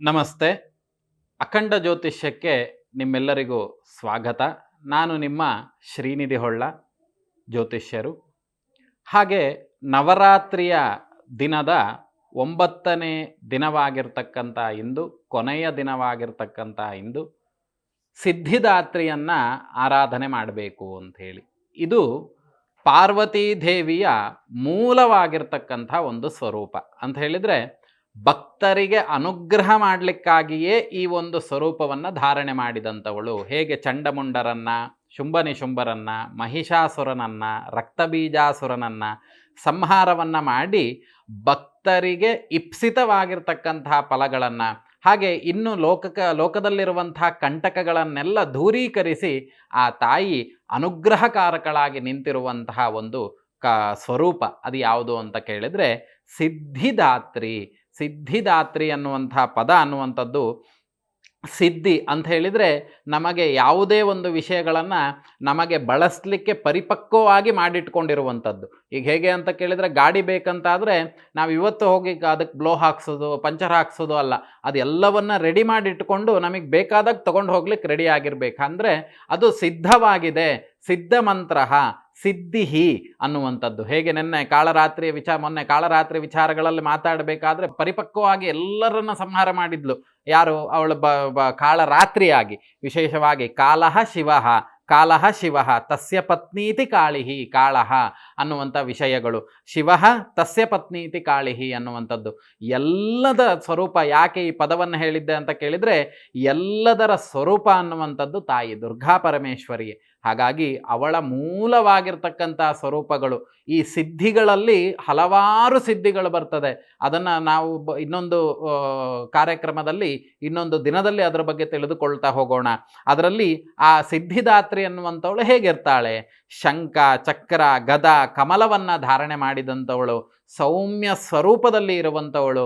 ನಮಸ್ತೆ. ಅಖಂಡ ಜ್ಯೋತಿಷ್ಯಕ್ಕೆ ನಿಮ್ಮೆಲ್ಲರಿಗೂ ಸ್ವಾಗತ. ನಾನು ನಿಮ್ಮ ಶ್ರೀನಿಧಿ ಹೊಳ್ಳ, ಜ್ಯೋತಿಷ್ಯರು. ಹಾಗೆ ನವರಾತ್ರಿಯ ದಿನದ 9ನೇ ದಿನವಾಗಿರ್ತಕ್ಕಂಥ ಇಂದು, ಕೊನೆಯ ದಿನವಾಗಿರ್ತಕ್ಕಂಥ ಇಂದು ಸಿದ್ಧಿದಾತ್ರಿಯನ್ನು ಆರಾಧನೆ ಮಾಡಬೇಕು ಅಂಥೇಳಿ. ಇದು ಪಾರ್ವತೀ ದೇವಿಯ ಮೂಲವಾಗಿರ್ತಕ್ಕಂಥ ಒಂದು ಸ್ವರೂಪ ಅಂತ ಹೇಳಿದರೆ, ಭಕ್ತರಿಗೆ ಅನುಗ್ರಹ ಮಾಡಲಿಕ್ಕಾಗಿಯೇ ಈ ಒಂದು ಸ್ವರೂಪವನ್ನು ಧಾರಣೆ ಮಾಡಿದಂಥವಳು. ಹೇಗೆ ಚಂಡಮುಂಡರನ್ನು, ಶುಂಭನಿಶುಂಭರನ್ನು, ಮಹಿಷಾಸುರನನ್ನು, ರಕ್ತಬೀಜಾಸುರನನ್ನು ಸಂಹಾರವನ್ನು ಮಾಡಿ ಭಕ್ತರಿಗೆ ಇಪ್ಸಿತವಾಗಿರ್ತಕ್ಕಂತಹ ಫಲಗಳನ್ನು, ಹಾಗೆ ಇನ್ನು ಲೋಕದಲ್ಲಿರುವಂತಹ ಕಂಟಕಗಳನ್ನೆಲ್ಲ ದೂರೀಕರಿಸಿ ಆ ತಾಯಿ ಅನುಗ್ರಹಕಾರಕಳಾಗಿ ನಿಂತಿರುವಂತಹ ಒಂದು ಸ್ವರೂಪ ಅದು ಯಾವುದು ಅಂತ ಕೇಳಿದರೆ ಸಿದ್ಧಿದಾತ್ರಿ. ಸಿದ್ಧಿದಾತ್ರಿ ಅನ್ನುವಂಥ ಪದ ಅನ್ನುವಂಥದ್ದು, ಸಿದ್ಧಿ ಅಂತ ಹೇಳಿದರೆ ನಮಗೆ ಯಾವುದೇ ಒಂದು ವಿಷಯಗಳನ್ನು ನಮಗೆ ಬಳಸಲಿಕ್ಕೆ ಪರಿಪಕ್ವವಾಗಿ ಮಾಡಿಟ್ಕೊಂಡಿರುವಂಥದ್ದು. ಈಗ ಹೇಗೆ ಅಂತ ಕೇಳಿದರೆ, ಗಾಡಿ ಬೇಕಂತಾದರೆ ನಾವು ಇವತ್ತು ಹೋಗಿ ಅದಕ್ಕೆ ಬ್ಲೋ ಹಾಕ್ಸೋದು, ಪಂಚರ್ ಹಾಕ್ಸೋದು ಅಲ್ಲ, ಅದೆಲ್ಲವನ್ನು ರೆಡಿ ಮಾಡಿಟ್ಕೊಂಡು ನಮಗೆ ಬೇಕಾದಾಗ ತೊಗೊಂಡು ಹೋಗ್ಲಿಕ್ಕೆ ರೆಡಿ ಆಗಿರಬೇಕು. ಅಂದರೆ ಅದು ಸಿದ್ಧವಾಗಿದೆ. ಸಿದ್ಧ ಮಂತ್ರ ಸಿದ್ಧಿಹಿ ಅನ್ನುವಂಥದ್ದು. ಹೇಗೆ ಮೊನ್ನೆ ಕಾಳರಾತ್ರಿ ವಿಚಾರಗಳಲ್ಲಿ ಮಾತಾಡಬೇಕಾದ್ರೆ ಪರಿಪಕ್ವವಾಗಿ ಎಲ್ಲರನ್ನ ಸಂಹಾರ ಮಾಡಿದ್ಲು. ಯಾರು? ಅವಳು ಕಾಳರಾತ್ರಿಯಾಗಿ. ವಿಶೇಷವಾಗಿ ಕಾಲಃ ಶಿವ ತಸ್ಯ ಪತ್ನೀತಿ ಕಾಳಿಹಿ, ಕಾಳಃ ಅನ್ನುವಂಥ ವಿಷಯಗಳು. ಶಿವ ತಸ್ಯ ಪತ್ನೀತಿ ಕಾಳಿಹಿ ಅನ್ನುವಂಥದ್ದು. ಎಲ್ಲದ ಸ್ವರೂಪ. ಯಾಕೆ ಈ ಪದವನ್ನು ಹೇಳಿದ್ದೆ ಅಂತ ಕೇಳಿದರೆ, ಎಲ್ಲದರ ಸ್ವರೂಪ ಅನ್ನುವಂಥದ್ದು ತಾಯಿ ದುರ್ಗಾ ಪರಮೇಶ್ವರಿಯೇ. ಹಾಗಾಗಿ ಅವಳ ಮೂಲವಾಗಿರ್ತಕ್ಕಂಥ ಸ್ವರೂಪಗಳು. ಈ ಸಿದ್ಧಿಗಳಲ್ಲಿ ಹಲವಾರು ಸಿದ್ಧಿಗಳು ಬರ್ತದೆ. ಅದನ್ನು ನಾವು ಇನ್ನೊಂದು ಕಾರ್ಯಕ್ರಮದಲ್ಲಿ, ಇನ್ನೊಂದು ದಿನದಲ್ಲಿ ಅದರ ಬಗ್ಗೆ ತಿಳಿದುಕೊಳ್ತಾ ಹೋಗೋಣ. ಅದರಲ್ಲಿ ಆ ಸಿದ್ಧಿದಾತ್ರಿ ಅನ್ನುವಂಥವಳು ಹೇಗಿರ್ತಾಳೆ? ಶಂಖ, ಚಕ್ರ, ಗದ, ಕಮಲವನ್ನು ಧಾರಣೆ ಮಾಡಿದಂಥವಳು, ಸೌಮ್ಯ ಸ್ವರೂಪದಲ್ಲಿ ಇರುವಂಥವಳು,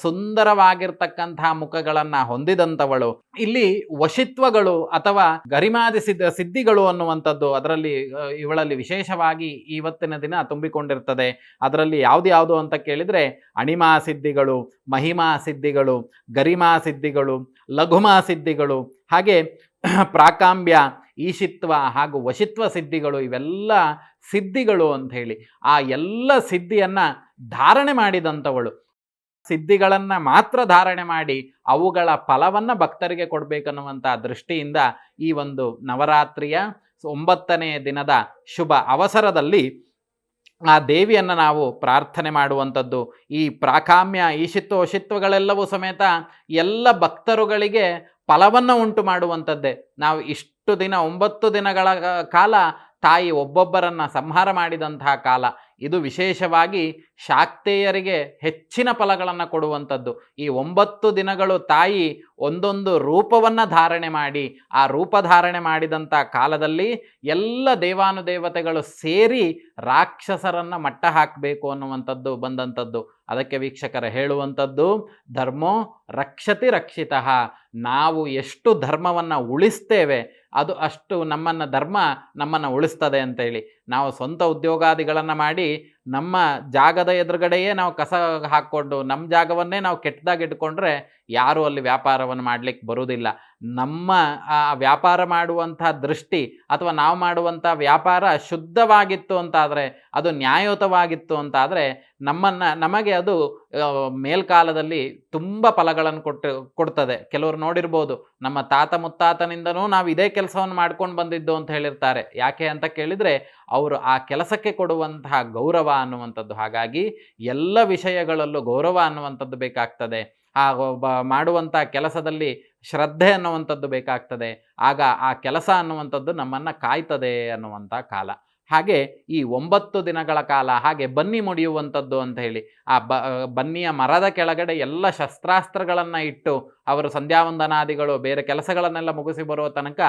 ಸುಂದರವಾಗಿರ್ತಕ್ಕಂತಹ ಮುಖಗಳನ್ನು ಹೊಂದಿದಂಥವಳು. ಇಲ್ಲಿ ವಶಿತ್ವಗಳು ಅಥವಾ ಗರಿಮಾದಿ ಸಿದ್ಧಿಗಳು ಅನ್ನುವಂಥದ್ದು ಅದರಲ್ಲಿ ಇವಳಲ್ಲಿ ವಿಶೇಷವಾಗಿ ಇವತ್ತಿನ ದಿನ ತುಂಬಿಕೊಂಡಿರ್ತದೆ. ಅದರಲ್ಲಿ ಯಾವುದು ಅಂತ ಕೇಳಿದರೆ, ಅಣಿಮಾ ಸಿದ್ಧಿಗಳು, ಮಹಿಮಾ ಸಿದ್ಧಿಗಳು, ಗರಿಮಾ ಸಿದ್ಧಿಗಳು, ಲಘುಮಾ ಸಿದ್ಧಿಗಳು, ಹಾಗೆ ಪ್ರಾಕಾಂಬ್ಯ, ಈಶಿತ್ವ ಹಾಗೂ ವಶಿತ್ವ ಸಿದ್ಧಿಗಳು. ಇವೆಲ್ಲ ಸಿದ್ಧಿಗಳು ಅಂಥೇಳಿ ಆ ಎಲ್ಲ ಸಿದ್ಧಿಯನ್ನು ಧಾರಣೆ ಮಾಡಿದಂಥವಳು. ಸಿದ್ಧಿಗಳನ್ನು ಮಾತ್ರ ಧಾರಣೆ ಮಾಡಿ ಅವುಗಳ ಫಲವನ್ನು ಭಕ್ತರಿಗೆ ಕೊಡಬೇಕನ್ನುವಂಥ ದೃಷ್ಟಿಯಿಂದ ಈ ಒಂದು ನವರಾತ್ರಿಯ 9ನೇ ದಿನದ ಶುಭ ಅವಸರದಲ್ಲಿ ಆ ದೇವಿಯನ್ನು ನಾವು ಪ್ರಾರ್ಥನೆ ಮಾಡುವಂಥದ್ದು. ಈ ಪ್ರಾಕಾಮ್ಯ, ಈಶಿತ್ವ, ವಶಿತ್ವಗಳೆಲ್ಲವೂ ಸಮೇತ ಎಲ್ಲ ಭಕ್ತರುಗಳಿಗೆ ಫಲವನ್ನು ಉಂಟು ಮಾಡುವಂಥದ್ದೇ. ನಾವು ಇಷ್ಟು ದಿನ 9 ದಿನಗಳ ಕಾಲ ತಾಯಿ ಒಬ್ಬೊಬ್ಬರನ್ನು ಸಂಹಾರ ಮಾಡಿದಂತಹ ಕಾಲ ಇದು. ವಿಶೇಷವಾಗಿ ಶಾಕ್ತೇಯರಿಗೆ ಹೆಚ್ಚಿನ ಫಲಗಳನ್ನು ಕೊಡುವಂಥದ್ದು. ಈ 9 ದಿನಗಳು ತಾಯಿ ಒಂದೊಂದು ರೂಪವನ್ನು ಧಾರಣೆ ಮಾಡಿ, ಆ ರೂಪ ಧಾರಣೆ ಮಾಡಿದಂಥ ಕಾಲದಲ್ಲಿ ಎಲ್ಲ ದೇವಾನುದೇವತೆಗಳು ಸೇರಿ ರಾಕ್ಷಸರನ್ನು ಮಟ್ಟ ಹಾಕಬೇಕು ಅನ್ನುವಂಥದ್ದು ಬಂದಂಥದ್ದು. ಅದಕ್ಕೆ ವೀಕ್ಷಕರ ಹೇಳುವಂಥದ್ದು, ಧರ್ಮೋ ರಕ್ಷತಿ ರಕ್ಷಿತಃ. ನಾವು ಎಷ್ಟು ಧರ್ಮವನ್ನು ಉಳಿಸ್ತೇವೆ ಅದು ಅಷ್ಟು ಧರ್ಮ ನಮ್ಮನ್ನು ಉಳಿಸ್ತದೆ ಅಂತೇಳಿ. ನಾವು ಸ್ವಂತ ಉದ್ಯೋಗಾದಿಗಳನ್ನು ಮಾಡಿ ನಮ್ಮ ಜಾಗದ ಎದುರುಗಡೆಯೇ ನಾವು ಕಸ ಹಾಕ್ಕೊಂಡು ನಮ್ಮ ಜಾಗವನ್ನೇ ನಾವು ಕೆಟ್ಟದಾಗಿ ಇಟ್ಕೊಂಡ್ರೆ ಯಾರೂ ಅಲ್ಲಿ ವ್ಯಾಪಾರವನ್ನು ಮಾಡಲಿಕ್ಕೆ ಬರುವುದಿಲ್ಲ. ನಮ್ಮ ವ್ಯಾಪಾರ ಮಾಡುವಂಥ ದೃಷ್ಟಿ ಅಥವಾ ನಾವು ಮಾಡುವಂಥ ವ್ಯಾಪಾರ ಶುದ್ಧವಾಗಿತ್ತು ಅಂತಾದರೆ, ಅದು ನ್ಯಾಯಯುತವಾಗಿತ್ತು ಅಂತಾದರೆ ನಮಗೆ ಅದು ಮೇಲ್ಕಾಲದಲ್ಲಿ ತುಂಬ ಫಲಗಳನ್ನು ಕೊಡ್ತದೆ. ಕೆಲವರು ನೋಡಿರ್ಬೋದು, ನಮ್ಮ ತಾತ ಮುತ್ತಾತನಿಂದನೂ ನಾವು ಇದೇ ಕೆಲಸವನ್ನು ಮಾಡ್ಕೊಂಡು ಬಂದಿದ್ದು ಅಂತ ಹೇಳಿರ್ತಾರೆ. ಯಾಕೆ ಅಂತ ಕೇಳಿದರೆ, ಅವರು ಆ ಕೆಲಸಕ್ಕೆ ಕೊಡುವಂತಹ ಗೌರವ ಅನ್ನುವಂಥದ್ದು. ಹಾಗಾಗಿ ಎಲ್ಲ ವಿಷಯಗಳಲ್ಲೂ ಗೌರವ ಅನ್ನುವಂಥದ್ದು ಬೇಕಾಗ್ತದೆ. ಮಾಡುವಂಥ ಕೆಲಸದಲ್ಲಿ ಶ್ರದ್ಧೆ ಅನ್ನುವಂಥದ್ದು ಬೇಕಾಗ್ತದೆ. ಆಗ ಆ ಕೆಲಸ ಅನ್ನುವಂಥದ್ದು ನಮ್ಮನ್ನು ಕಾಯ್ತದೆ ಅನ್ನುವಂಥ ಕಾಲ. ಹಾಗೆ ಈ 9 ದಿನಗಳ ಕಾಲ ಹಾಗೆ ಬನ್ನಿ ಮುಡಿಯುವಂಥದ್ದು ಅಂತ ಹೇಳಿ, ಆ ಬನ್ನಿಯ ಮರದ ಕೆಳಗಡೆ ಎಲ್ಲ ಶಸ್ತ್ರಾಸ್ತ್ರಗಳನ್ನು ಇಟ್ಟು ಅವರು ಸಂಧ್ಯಾವಂದನಾದಿಗಳು ಬೇರೆ ಕೆಲಸಗಳನ್ನೆಲ್ಲ ಮುಗಿಸಿ ಬರುವ ತನಕ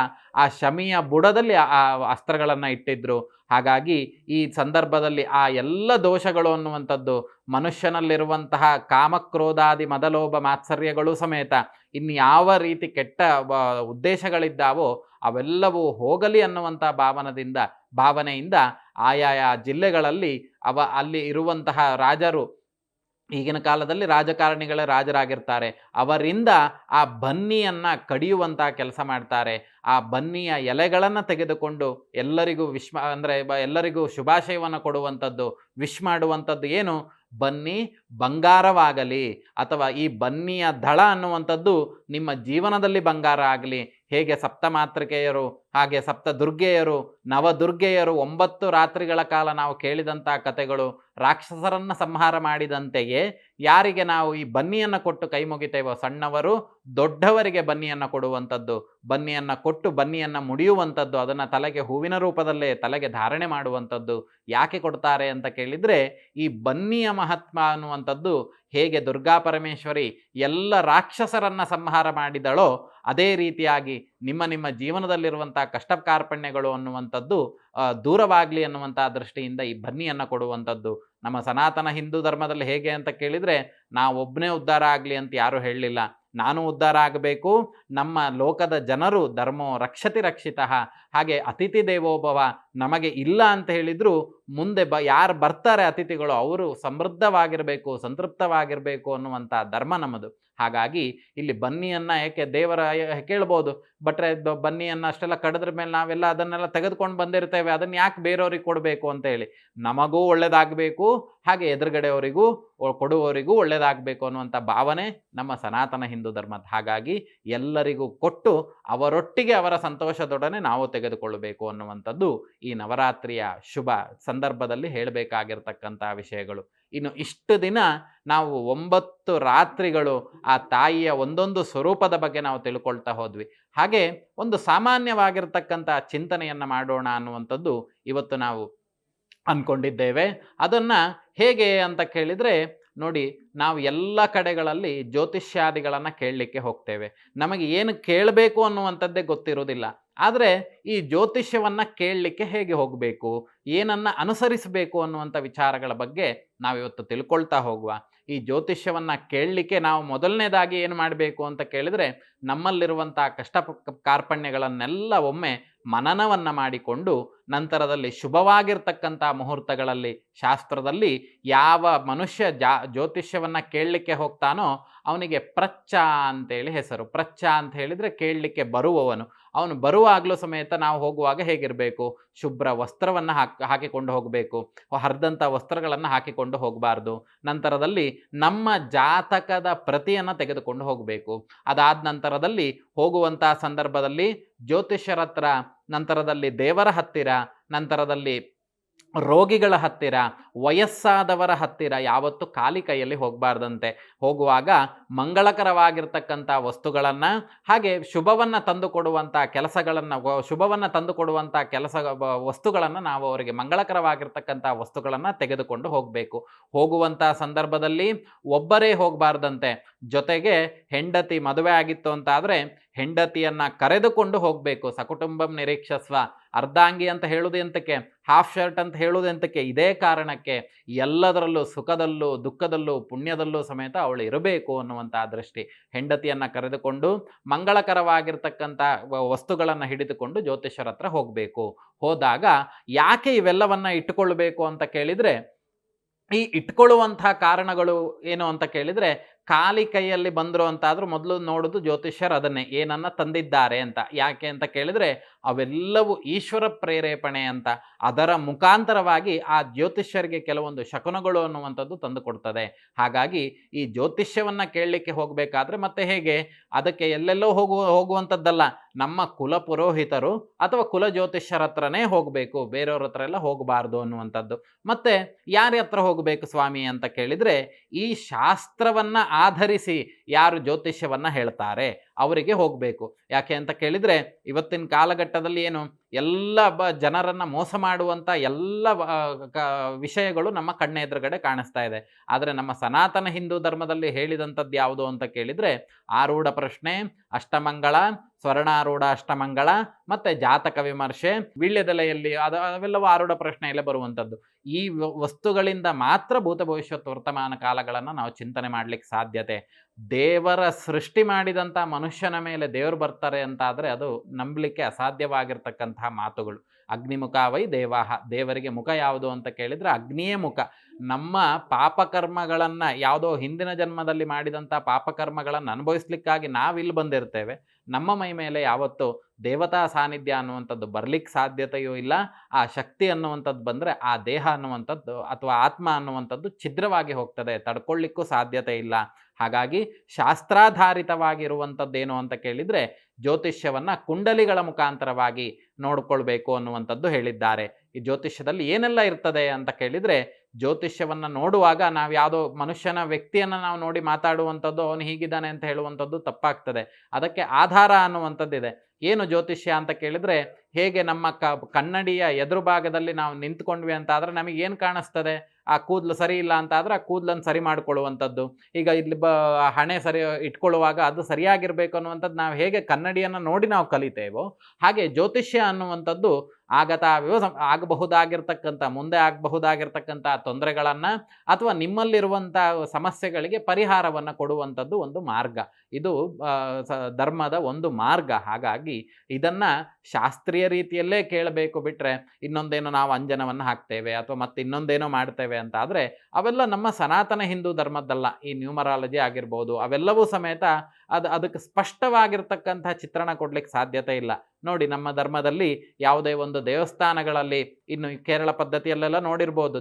ಆ ಶಮಿಯ ಬುಡದಲ್ಲಿ ಆ ಅಸ್ತ್ರಗಳನ್ನು ಇಟ್ಟಿದ್ರು. ಹಾಗಾಗಿ ಈ ಸಂದರ್ಭದಲ್ಲಿ ಆ ಎಲ್ಲ ದೋಷಗಳು ಅನ್ನುವಂಥದ್ದು, ಮನುಷ್ಯನಲ್ಲಿರುವಂತಹ ಕಾಮಕ್ರೋಧಾದಿ ಮದಲೋಭ ಮಾತ್ಸರ್ಯಗಳು ಸಮೇತ ಇನ್ಯಾವ ರೀತಿ ಕೆಟ್ಟ ಉದ್ದೇಶಗಳಿದ್ದಾವೋ ಅವೆಲ್ಲವೂ ಹೋಗಲಿ ಅನ್ನುವಂಥ ಭಾವನೆಯಿಂದ ಆಯಾಯ ಜಿಲ್ಲೆಗಳಲ್ಲಿ ಅಲ್ಲಿ ಇರುವಂತಹ ರಾಜರು ಈಗಿನ ಕಾಲದಲ್ಲಿ ರಾಜಕಾರಣಿಗಳೇ ರಾಜರಾಗಿರ್ತಾರೆ. ಅವರಿಂದ ಆ ಬನ್ನಿಯನ್ನು ಕಡಿಯುವಂಥ ಕೆಲಸ ಮಾಡ್ತಾರೆ. ಆ ಬನ್ನಿಯ ಎಲೆಗಳನ್ನು ತೆಗೆದುಕೊಂಡು ಎಲ್ಲರಿಗೂ ಎಲ್ಲರಿಗೂ ಶುಭಾಶಯವನ್ನು ಕೊಡುವಂಥದ್ದು, ವಿಶ್ ಮಾಡುವಂಥದ್ದು ಏನು? ಬನ್ನಿ ಬಂಗಾರವಾಗಲಿ, ಅಥವಾ ಈ ಬನ್ನಿಯ ದಳ ಅನ್ನುವಂಥದ್ದು ನಿಮ್ಮ ಜೀವನದಲ್ಲಿ ಬಂಗಾರ ಆಗಲಿ. ಹೇಗೆ ಸಪ್ತಮಾತೃಕೆಯರು, ಹಾಗೆ ಸಪ್ತದುರ್ಗೆಯರು, ನವದುರ್ಗೆಯರು 9 ರಾತ್ರಿಗಳ ಕಾಲ ನಾವು ಕೇಳಿದಂಥ ಕಥೆಗಳು ರಾಕ್ಷಸರನ್ನು ಸಂಹಾರ ಮಾಡಿದಂತೆಯೇ, ಯಾರಿಗೆ ನಾವು ಈ ಬನ್ನಿಯನ್ನು ಕೊಟ್ಟು ಕೈ ಮುಗಿತೇವೋ, ಸಣ್ಣವರು ದೊಡ್ಡವರಿಗೆ ಬನ್ನಿಯನ್ನು ಕೊಡುವಂಥದ್ದು, ಬನ್ನಿಯನ್ನು ಕೊಟ್ಟು ಬನ್ನಿಯನ್ನು ಮುಡಿಯುವಂಥದ್ದು, ಅದನ್ನು ತಲೆಗೆ ಹೂವಿನ ರೂಪದಲ್ಲೇ ತಲೆಗೆ ಧಾರಣೆ ಮಾಡುವಂಥದ್ದು ಯಾಕೆ ಕೊಡ್ತಾರೆ ಅಂತ ಕೇಳಿದರೆ, ಈ ಬನ್ನಿಯ ಮಹಾತ್ಮ ಅನ್ನುವಂಥದ್ದು ಹೇಗೆ ದುರ್ಗಾ ಪರಮೇಶ್ವರಿ ಎಲ್ಲ ರಾಕ್ಷಸರನ್ನು ಸಂಹಾರ ಮಾಡಿದಳೋ, ಅದೇ ರೀತಿಯಾಗಿ ನಿಮ್ಮ ಜೀವನದಲ್ಲಿರುವಂಥ ಕಷ್ಟ ಕಾರ್ಪಣ್ಯಗಳು ಅನ್ನುವಂಥದ್ದು ದೂರವಾಗಲಿ ಅನ್ನುವಂಥ ದೃಷ್ಟಿಯಿಂದ ಈ ಬನ್ನಿಯನ್ನು ಕೊಡುವಂಥದ್ದು. ನಮ್ಮ ಸನಾತನ ಹಿಂದೂ ಧರ್ಮದಲ್ಲಿ ಹೇಗೆ ಅಂತ ಕೇಳಿದರೆ, ನಾವೊಬ್ಬನೇ ಉದ್ಧಾರ ಆಗಲಿ ಅಂತ ಯಾರೂ ಹೇಳಲಿಲ್ಲ. ನಾನು ಉದ್ಧಾರ ಆಗಬೇಕು, ನಮ್ಮ ಲೋಕದ ಜನರು ಧರ್ಮೋ ರಕ್ಷತಿ ರಕ್ಷಿತಃ, ಹಾಗೆ ಅತಿಥಿ ದೇವೋಭವ ನಮಗೆ ಇಲ್ಲ ಅಂತ ಹೇಳಿದರೂ ಮುಂದೆ ಯಾರು ಬರ್ತಾರೆ ಅತಿಥಿಗಳು ಅವರು ಸಮೃದ್ಧವಾಗಿರಬೇಕು, ಸಂತೃಪ್ತವಾಗಿರಬೇಕು ಅನ್ನುವಂಥ ಧರ್ಮ ನಮ್ಮದು. ಹಾಗಾಗಿ ಇಲ್ಲಿ ಬನ್ನಿಯನ್ನು ಏಕೆ ದೇವರ ಕೇಳ್ಬೋದು, ಬಟ್ರೆ ಬನ್ನಿಯನ್ನು ಅಷ್ಟೆಲ್ಲ ಕಡಿದ್ರ ಮೇಲೆ ನಾವೆಲ್ಲ ಅದನ್ನೆಲ್ಲ ತೆಗೆದುಕೊಂಡು ಬಂದಿರ್ತೇವೆ, ಅದನ್ನು ಯಾಕೆ ಬೇರೆಯವ್ರಿಗೆ ಕೊಡಬೇಕು ಅಂತ ಹೇಳಿ. ನಮಗೂ ಒಳ್ಳೆಯದಾಗಬೇಕು, ಹಾಗೆ ಎದುರುಗಡೆಯವರಿಗೂ ಕೊಡುವವರಿಗೂ ಒಳ್ಳೆಯದಾಗಬೇಕು ಅನ್ನುವಂಥ ಭಾವನೆ ನಮ್ಮ ಸನಾತನ ಹಿಂದೂ ಧರ್ಮದ. ಹಾಗಾಗಿ ಎಲ್ಲರಿಗೂ ಕೊಟ್ಟು ಅವರೊಟ್ಟಿಗೆ ಅವರ ಸಂತೋಷದೊಡನೆ ನಾವು ತೆಗೆದುಕೊಳ್ಳಬೇಕು ಅನ್ನುವಂಥದ್ದು ಈ ನವರಾತ್ರಿಯ ಶುಭ ಸಂದರ್ಭದಲ್ಲಿ ಹೇಳಬೇಕಾಗಿರ್ತಕ್ಕಂಥ ವಿಷಯಗಳು. ಇನ್ನು ಇಷ್ಟು ದಿನ ನಾವು 9 ರಾತ್ರಿಗಳು ಆ ತಾಯಿಯ ಒಂದೊಂದು ಸ್ವರೂಪದ ಬಗ್ಗೆ ನಾವು ತಿಳ್ಕೊಳ್ತಾ ಹೋದ್ವಿ. ಹಾಗೆ ಒಂದು ಸಾಮಾನ್ಯವಾಗಿರ್ತಕ್ಕಂಥ ಚಿಂತನೆಯನ್ನು ಮಾಡೋಣ ಅನ್ನುವಂಥದ್ದು ಇವತ್ತು ನಾವು ಅಂದ್ಕೊಂಡಿದ್ದೇವೆ. ಅದನ್ನು ಹೇಗೆ ಅಂತ ಕೇಳಿದರೆ, ನೋಡಿ, ನಾವು ಎಲ್ಲ ಕಡೆಗಳಲ್ಲಿ ಜ್ಯೋತಿಷ್ಯಾದಿಗಳನ್ನು ಕೇಳಲಿಕ್ಕೆ ಹೋಗ್ತೇವೆ. ನಮಗೆ ಏನು ಕೇಳಬೇಕು ಅನ್ನುವಂಥದ್ದೇ ಗೊತ್ತಿರೋದಿಲ್ಲ. ಆದರೆ ಈ ಜ್ಯೋತಿಷ್ಯವನ್ನು ಕೇಳಲಿಕ್ಕೆ ಹೇಗೆ ಹೋಗಬೇಕು, ಏನನ್ನು ಅನುಸರಿಸಬೇಕು ಅನ್ನುವಂಥ ವಿಚಾರಗಳ ಬಗ್ಗೆ ನಾವಿವತ್ತು ತಿಳ್ಕೊಳ್ತಾ ಹೋಗುವ. ಈ ಜ್ಯೋತಿಷ್ಯವನ್ನು ಕೇಳಲಿಕ್ಕೆ ನಾವು ಮೊದಲನೇದಾಗಿ ಏನು ಮಾಡಬೇಕು ಅಂತ ಕೇಳಿದರೆ, ನಮ್ಮಲ್ಲಿರುವಂಥ ಕಷ್ಟ ಕಾರ್ಪಣ್ಯಗಳನ್ನೆಲ್ಲ ಒಮ್ಮೆ ಮನನವನ್ನು ಮಾಡಿಕೊಂಡು, ನಂತರದಲ್ಲಿ ಶುಭವಾಗಿರ್ತಕ್ಕಂಥ ಮುಹೂರ್ತಗಳಲ್ಲಿ ಶಾಸ್ತ್ರದಲ್ಲಿ ಯಾವ ಮನುಷ್ಯ ಜ್ಯೋತಿಷ್ಯವನ್ನು ಕೇಳಲಿಕ್ಕೆ ಹೋಗ್ತಾನೋ ಅವನಿಗೆ ಪ್ರಚ್ಚ ಅಂತೇಳಿ ಹೆಸರು. ಪ್ರಚ್ಚ ಅಂತ ಹೇಳಿದರೆ ಕೇಳಲಿಕ್ಕೆ ಬರುವವನು. ಅವನು ಬರುವಾಗಲೂ ಸಮೇತ ನಾವು ಹೋಗುವಾಗ ಹೇಗಿರಬೇಕು, ಶುಭ್ರ ವಸ್ತ್ರವನ್ನು ಹಾಕಿಕೊಂಡು ಹೋಗಬೇಕು, ಹರಿದಂಥ ವಸ್ತ್ರಗಳನ್ನು ಹಾಕಿಕೊಂಡು ಹೋಗಬಾರ್ದು. ನಂತರದಲ್ಲಿ ನಮ್ಮ ಜಾತಕದ ಪ್ರತಿಯನ್ನು ತೆಗೆದುಕೊಂಡು ಹೋಗಬೇಕು. ಅದಾದ ನಂತರದಲ್ಲಿ ಹೋಗುವಂಥ ಸಂದರ್ಭದಲ್ಲಿ ಜ್ಯೋತಿಷ್ಯರ ಹತ್ರ, ನಂತರದಲ್ಲಿ ದೇವರ ಹತ್ತಿರ, ನಂತರದಲ್ಲಿ ರೋಗಿಗಳ ಹತ್ತಿರ, ವಯಸ್ಸಾದವರ ಹತ್ತಿರ ಯಾವತ್ತೂ ಖಾಲಿ ಕೈಯಲ್ಲಿ ಹೋಗಬಾರ್ದಂತೆ. ಹೋಗುವಾಗ ಮಂಗಳಕರವಾಗಿರ್ತಕ್ಕಂಥ ವಸ್ತುಗಳನ್ನು, ಹಾಗೆ ಶುಭವನ್ನು ತಂದುಕೊಡುವಂಥ ವಸ್ತುಗಳನ್ನು ನಾವು ಅವರಿಗೆ ಮಂಗಳಕರವಾಗಿರ್ತಕ್ಕಂಥ ವಸ್ತುಗಳನ್ನು ತೆಗೆದುಕೊಂಡು ಹೋಗಬೇಕು. ಹೋಗುವಂಥ ಸಂದರ್ಭದಲ್ಲಿ ಒಬ್ಬರೇ ಹೋಗಬಾರ್ದಂತೆ. ಜೊತೆಗೆ ಹೆಂಡತಿ ಮದುವೆ ಆಗಿತ್ತು ಅಂತಾದರೆ ಹೆಂಡತಿಯನ್ನು ಕರೆದುಕೊಂಡು ಹೋಗಬೇಕು. ಸಕುಟುಂಬಂ ನಿರೀಕ್ಷಸ್ವ. ಅರ್ಧಾಂಗಿ ಅಂತ ಹೇಳುವುದು ಎಂತಕ್ಕೆ, ಹಾಫ್ ಶರ್ಟ್ ಅಂತ ಹೇಳುವುದು ಎಂತಕ್ಕೆ? ಇದೇ ಕಾರಣಕ್ಕೆ ಎಲ್ಲದರಲ್ಲೂ, ಸುಖದಲ್ಲೂ ದುಃಖದಲ್ಲೂ ಪುಣ್ಯದಲ್ಲೂ ಸಮೇತ ಅವಳು ಇರಬೇಕು ಅನ್ನುವಂಥ ದೃಷ್ಟಿ. ಹೆಂಡತಿಯನ್ನು ಕರೆದುಕೊಂಡು ಮಂಗಳಕರವಾಗಿರ್ತಕ್ಕಂಥ ವಸ್ತುಗಳನ್ನು ಹಿಡಿದುಕೊಂಡು ಜ್ಯೋತಿಷ್ಯರ ಹತ್ರ ಹೋಗಬೇಕು. ಹೋದಾಗ ಯಾಕೆ ಇವೆಲ್ಲವನ್ನು ಇಟ್ಟುಕೊಳ್ಬೇಕು ಅಂತ ಕೇಳಿದರೆ, ಈ ಇಟ್ಕೊಳ್ಳುವಂಥ ಕಾರಣಗಳು ಏನು ಅಂತ ಕೇಳಿದರೆ, ಖಾಲಿ ಕೈಯಲ್ಲಿ ಬಂದರು ಅಂತಾದರೂ ಮೊದಲು ನೋಡೋದು ಜ್ಯೋತಿಷ್ಯರು ಅದನ್ನೇ, ಏನನ್ನು ತಂದಿದ್ದಾರೆ ಅಂತ. ಯಾಕೆ ಅಂತ ಕೇಳಿದರೆ, ಅವೆಲ್ಲವೂ ಈಶ್ವರ ಪ್ರೇರೇಪಣೆ ಅಂತ. ಅದರ ಮುಖಾಂತರವಾಗಿ ಆ ಜ್ಯೋತಿಷ್ಯರಿಗೆ ಕೆಲವೊಂದು ಶಕುನಗಳು ಅನ್ನುವಂಥದ್ದು ತಂದು ಕೊಡ್ತದೆ. ಹಾಗಾಗಿ ಈ ಜ್ಯೋತಿಷ್ಯವನ್ನು ಕೇಳಲಿಕ್ಕೆ ಹೋಗಬೇಕಾದ್ರೆ ಮತ್ತೆ ಹೇಗೆ, ಅದಕ್ಕೆ ಎಲ್ಲೆಲ್ಲೋ ಹೋಗುವಂಥದ್ದಲ್ಲ. ನಮ್ಮ ಕುಲ ಪುರೋಹಿತರು ಅಥವಾ ಕುಲ ಜ್ಯೋತಿಷ್ಯರ ಹತ್ರನೇ ಹೋಗಬೇಕು, ಬೇರೆಯವ್ರ ಹತ್ರ ಎಲ್ಲ ಹೋಗಬಾರ್ದು ಅನ್ನುವಂಥದ್ದು. ಮತ್ತು ಯಾರ ಹತ್ರ ಹೋಗಬೇಕು ಸ್ವಾಮಿ ಅಂತ ಕೇಳಿದರೆ, ಈ ಶಾಸ್ತ್ರವನ್ನು ಆಧರಿಸಿ ಯಾರು ಜ್ಯೋತಿಷ್ಯವನ್ನು ಹೇಳ್ತಾರೆ ಅವರಿಗೆ ಹೋಗಬೇಕು. ಯಾಕೆ ಅಂತ ಕೇಳಿದರೆ, ಇವತ್ತಿನ ಕಾಲಘಟ್ಟದಲ್ಲಿ ಏನು ಎಲ್ಲ ಜನರನ್ನು ಮೋಸ ಮಾಡುವಂಥ ಎಲ್ಲ ವಿಷಯಗಳು ನಮ್ಮ ಕಣ್ಣೆದುರುಗಡೆ ಕಾಣಿಸ್ತಾ ಇದೆ. ಆದರೆ ನಮ್ಮ ಸನಾತನ ಹಿಂದೂ ಧರ್ಮದಲ್ಲಿ ಹೇಳಿದಂಥದ್ದು ಯಾವುದು ಅಂತ ಕೇಳಿದರೆ, ಆರೂಢ ಪ್ರಶ್ನೆ, ಅಷ್ಟಮಂಗಳ, ಸ್ವರ್ಣಾರೂಢ ಅಷ್ಟಮಂಗಳ, ಮತ್ತು ಜಾತಕ ವಿಮರ್ಶೆ, ವೀಳ್ಯದೆಲೆಯಲ್ಲಿ ಅವೆಲ್ಲವೂ ಆರೂಢ ಪ್ರಶ್ನೆಯಲ್ಲೇ ಬರುವಂಥದ್ದು. ಈ ವಸ್ತುಗಳಿಂದ ಮಾತ್ರ ಭೂತ ಭವಿಷ್ಯತ್ ವರ್ತಮಾನ ಕಾಲಗಳನ್ನು ನಾವು ಚಿಂತನೆ ಮಾಡಲಿಕ್ಕೆ ಸಾಧ್ಯತೆ. ದೇವರ ಸೃಷ್ಟಿ ಮಾಡಿದಂಥ ಮನುಷ್ಯನ ಮೇಲೆ ದೇವರು ಬರ್ತಾರೆ ಅಂತಾದರೆ ಅದು ನಂಬಲಿಕ್ಕೆ ಅಸಾಧ್ಯವಾಗಿರ್ತಕ್ಕಂತಹ ಮಾತುಗಳು. ಅಗ್ನಿಮುಖ ವೈ ದೇವಾಹ, ದೇವರಿಗೆ ಮುಖ ಯಾವುದು ಅಂತ ಕೇಳಿದರೆ ಅಗ್ನಿಯೇ ಮುಖ. ನಮ್ಮ ಪಾಪಕರ್ಮಗಳನ್ನು, ಯಾವುದೋ ಹಿಂದಿನ ಜನ್ಮದಲ್ಲಿ ಮಾಡಿದಂಥ ಪಾಪಕರ್ಮಗಳನ್ನು ಅನುಭವಿಸ್ಲಿಕ್ಕಾಗಿ ನಾವಿಲ್ಲಿ ಬಂದಿರ್ತೇವೆ. ನಮ್ಮ ಮೈ ಮೇಲೆ ಯಾವತ್ತೂ ದೇವತಾ ಸಾನ್ನಿಧ್ಯ ಅನ್ನುವಂಥದ್ದು ಬರಲಿಕ್ಕೆ ಸಾಧ್ಯತೆಯೂ ಇಲ್ಲ. ಆ ಶಕ್ತಿ ಅನ್ನುವಂಥದ್ದು ಬಂದರೆ ಆ ದೇಹ ಅನ್ನುವಂಥದ್ದು ಅಥವಾ ಆತ್ಮ ಅನ್ನುವಂಥದ್ದು ಛಿದ್ರವಾಗಿ ಹೋಗ್ತದೆ, ತಡ್ಕೊಳ್ಳಿಕ್ಕೂ ಸಾಧ್ಯತೆ ಇಲ್ಲ. ಹಾಗಾಗಿ ಶಾಸ್ತ್ರಾಧಾರಿತವಾಗಿರುವಂಥದ್ದೇನು ಅಂತ ಕೇಳಿದರೆ ಜ್ಯೋತಿಷ್ಯವನ್ನು ಕುಂಡಲಿಗಳ ಮುಖಾಂತರವಾಗಿ ನೋಡಿಕೊಳ್ಬೇಕು ಅನ್ನುವಂಥದ್ದು ಹೇಳಿದ್ದಾರೆ. ಈ ಜ್ಯೋತಿಷ್ಯದಲ್ಲಿ ಏನೆಲ್ಲ ಇರ್ತದೆ ಅಂತ ಕೇಳಿದರೆ, ಜ್ಯೋತಿಷ್ಯವನ್ನು ನೋಡುವಾಗ ನಾವು ಯಾವುದೋ ಮನುಷ್ಯನ ವ್ಯಕ್ತಿಯನ್ನು ನಾವು ನೋಡಿ ಮಾತಾಡುವಂಥದ್ದು, ಅವನು ಹೀಗಿದ್ದಾನೆ ಅಂತ ಹೇಳುವಂಥದ್ದು ತಪ್ಪಾಗ್ತದೆ. ಅದಕ್ಕೆ ಆಧಾರ ಅನ್ನುವಂಥದ್ದಿದೆ. ಏನು ಜ್ಯೋತಿಷ್ಯ ಅಂತ ಕೇಳಿದರೆ, ಹೇಗೆ ನಮ್ಮ ಕನ್ನಡಿಯ ಎದುರು ಭಾಗದಲ್ಲಿ ನಾವು ನಿಂತ್ಕೊಂಡ್ವಿ ಅಂತ ಆದರೆ ನಮಗೇನು ಕಾಣಿಸ್ತದೆ? ಆ ಕೂದಲು ಸರಿ ಇಲ್ಲ ಅಂತ ಆದರೆ ಆ ಕೂದಲನ್ನು ಸರಿ ಮಾಡಿಕೊಳ್ಳುವಂಥದ್ದು. ಈಗ ಇಲ್ಲಿ ಹಣೆ ಸರಿ ಇಟ್ಕೊಳ್ಳುವಾಗ ಅದು ಸರಿಯಾಗಿರಬೇಕು ಅನ್ನುವಂಥದ್ದು ನಾವು ಹೇಗೆ ಕನ್ನಡಿಯನ್ನು ನೋಡಿ ನಾವು ಕಲಿತೇವೋ, ಹಾಗೆ ಜ್ಯೋತಿಷ್ಯ ಅನ್ನುವಂಥದ್ದು ಆಗಬಹುದಾಗಿರ್ತಕ್ಕಂಥ, ಮುಂದೆ ಆಗಬಹುದಾಗಿರ್ತಕ್ಕಂಥ ತೊಂದರೆಗಳನ್ನು ಅಥವಾ ನಿಮ್ಮಲ್ಲಿರುವಂಥ ಸಮಸ್ಯೆಗಳಿಗೆ ಪರಿಹಾರವನ್ನು ಕೊಡುವಂಥದ್ದು ಒಂದು ಮಾರ್ಗ. ಇದು ಧರ್ಮದ ಒಂದು ಮಾರ್ಗ. ಹಾಗಾಗಿ ಇದನ್ನು ಶಾಸ್ತ್ರೀಯ ರೀತಿಯಲ್ಲೇ ಕೇಳಬೇಕು ಬಿಟ್ಟರೆ, ಇನ್ನೊಂದೇನೋ ನಾವು ಅಂಜನವನ್ನು ಹಾಕ್ತೇವೆ ಅಥವಾ ಮತ್ತೆ ಇನ್ನೊಂದೇನೋ ಮಾಡ್ತೇವೆ ಅಂತ ಆದರೆ ಅವೆಲ್ಲ ನಮ್ಮ ಸನಾತನ ಹಿಂದೂ ಧರ್ಮದ್ದಲ್ಲ. ಈ ನ್ಯೂಮರಾಲಜಿ ಆಗಿರ್ಬೋದು ಅವೆಲ್ಲವೂ ಸಮೇತ ಅದಕ್ಕೆ ಸ್ಪಷ್ಟವಾಗಿರ್ತಕ್ಕಂಥ ಚಿತ್ರಣ ಕೊಡ್ಲಿಕ್ಕೆ ಸಾಧ್ಯತೆ ಇಲ್ಲ. ನೋಡಿ, ನಮ್ಮ ಧರ್ಮದಲ್ಲಿ ಯಾವುದೇ ಒಂದು ದೇವಸ್ಥಾನಗಳಲ್ಲಿ, ಇನ್ನು ಕೇರಳ ಪದ್ಧತಿಯಲ್ಲೆಲ್ಲ ನೋಡಿರ್ಬೋದು,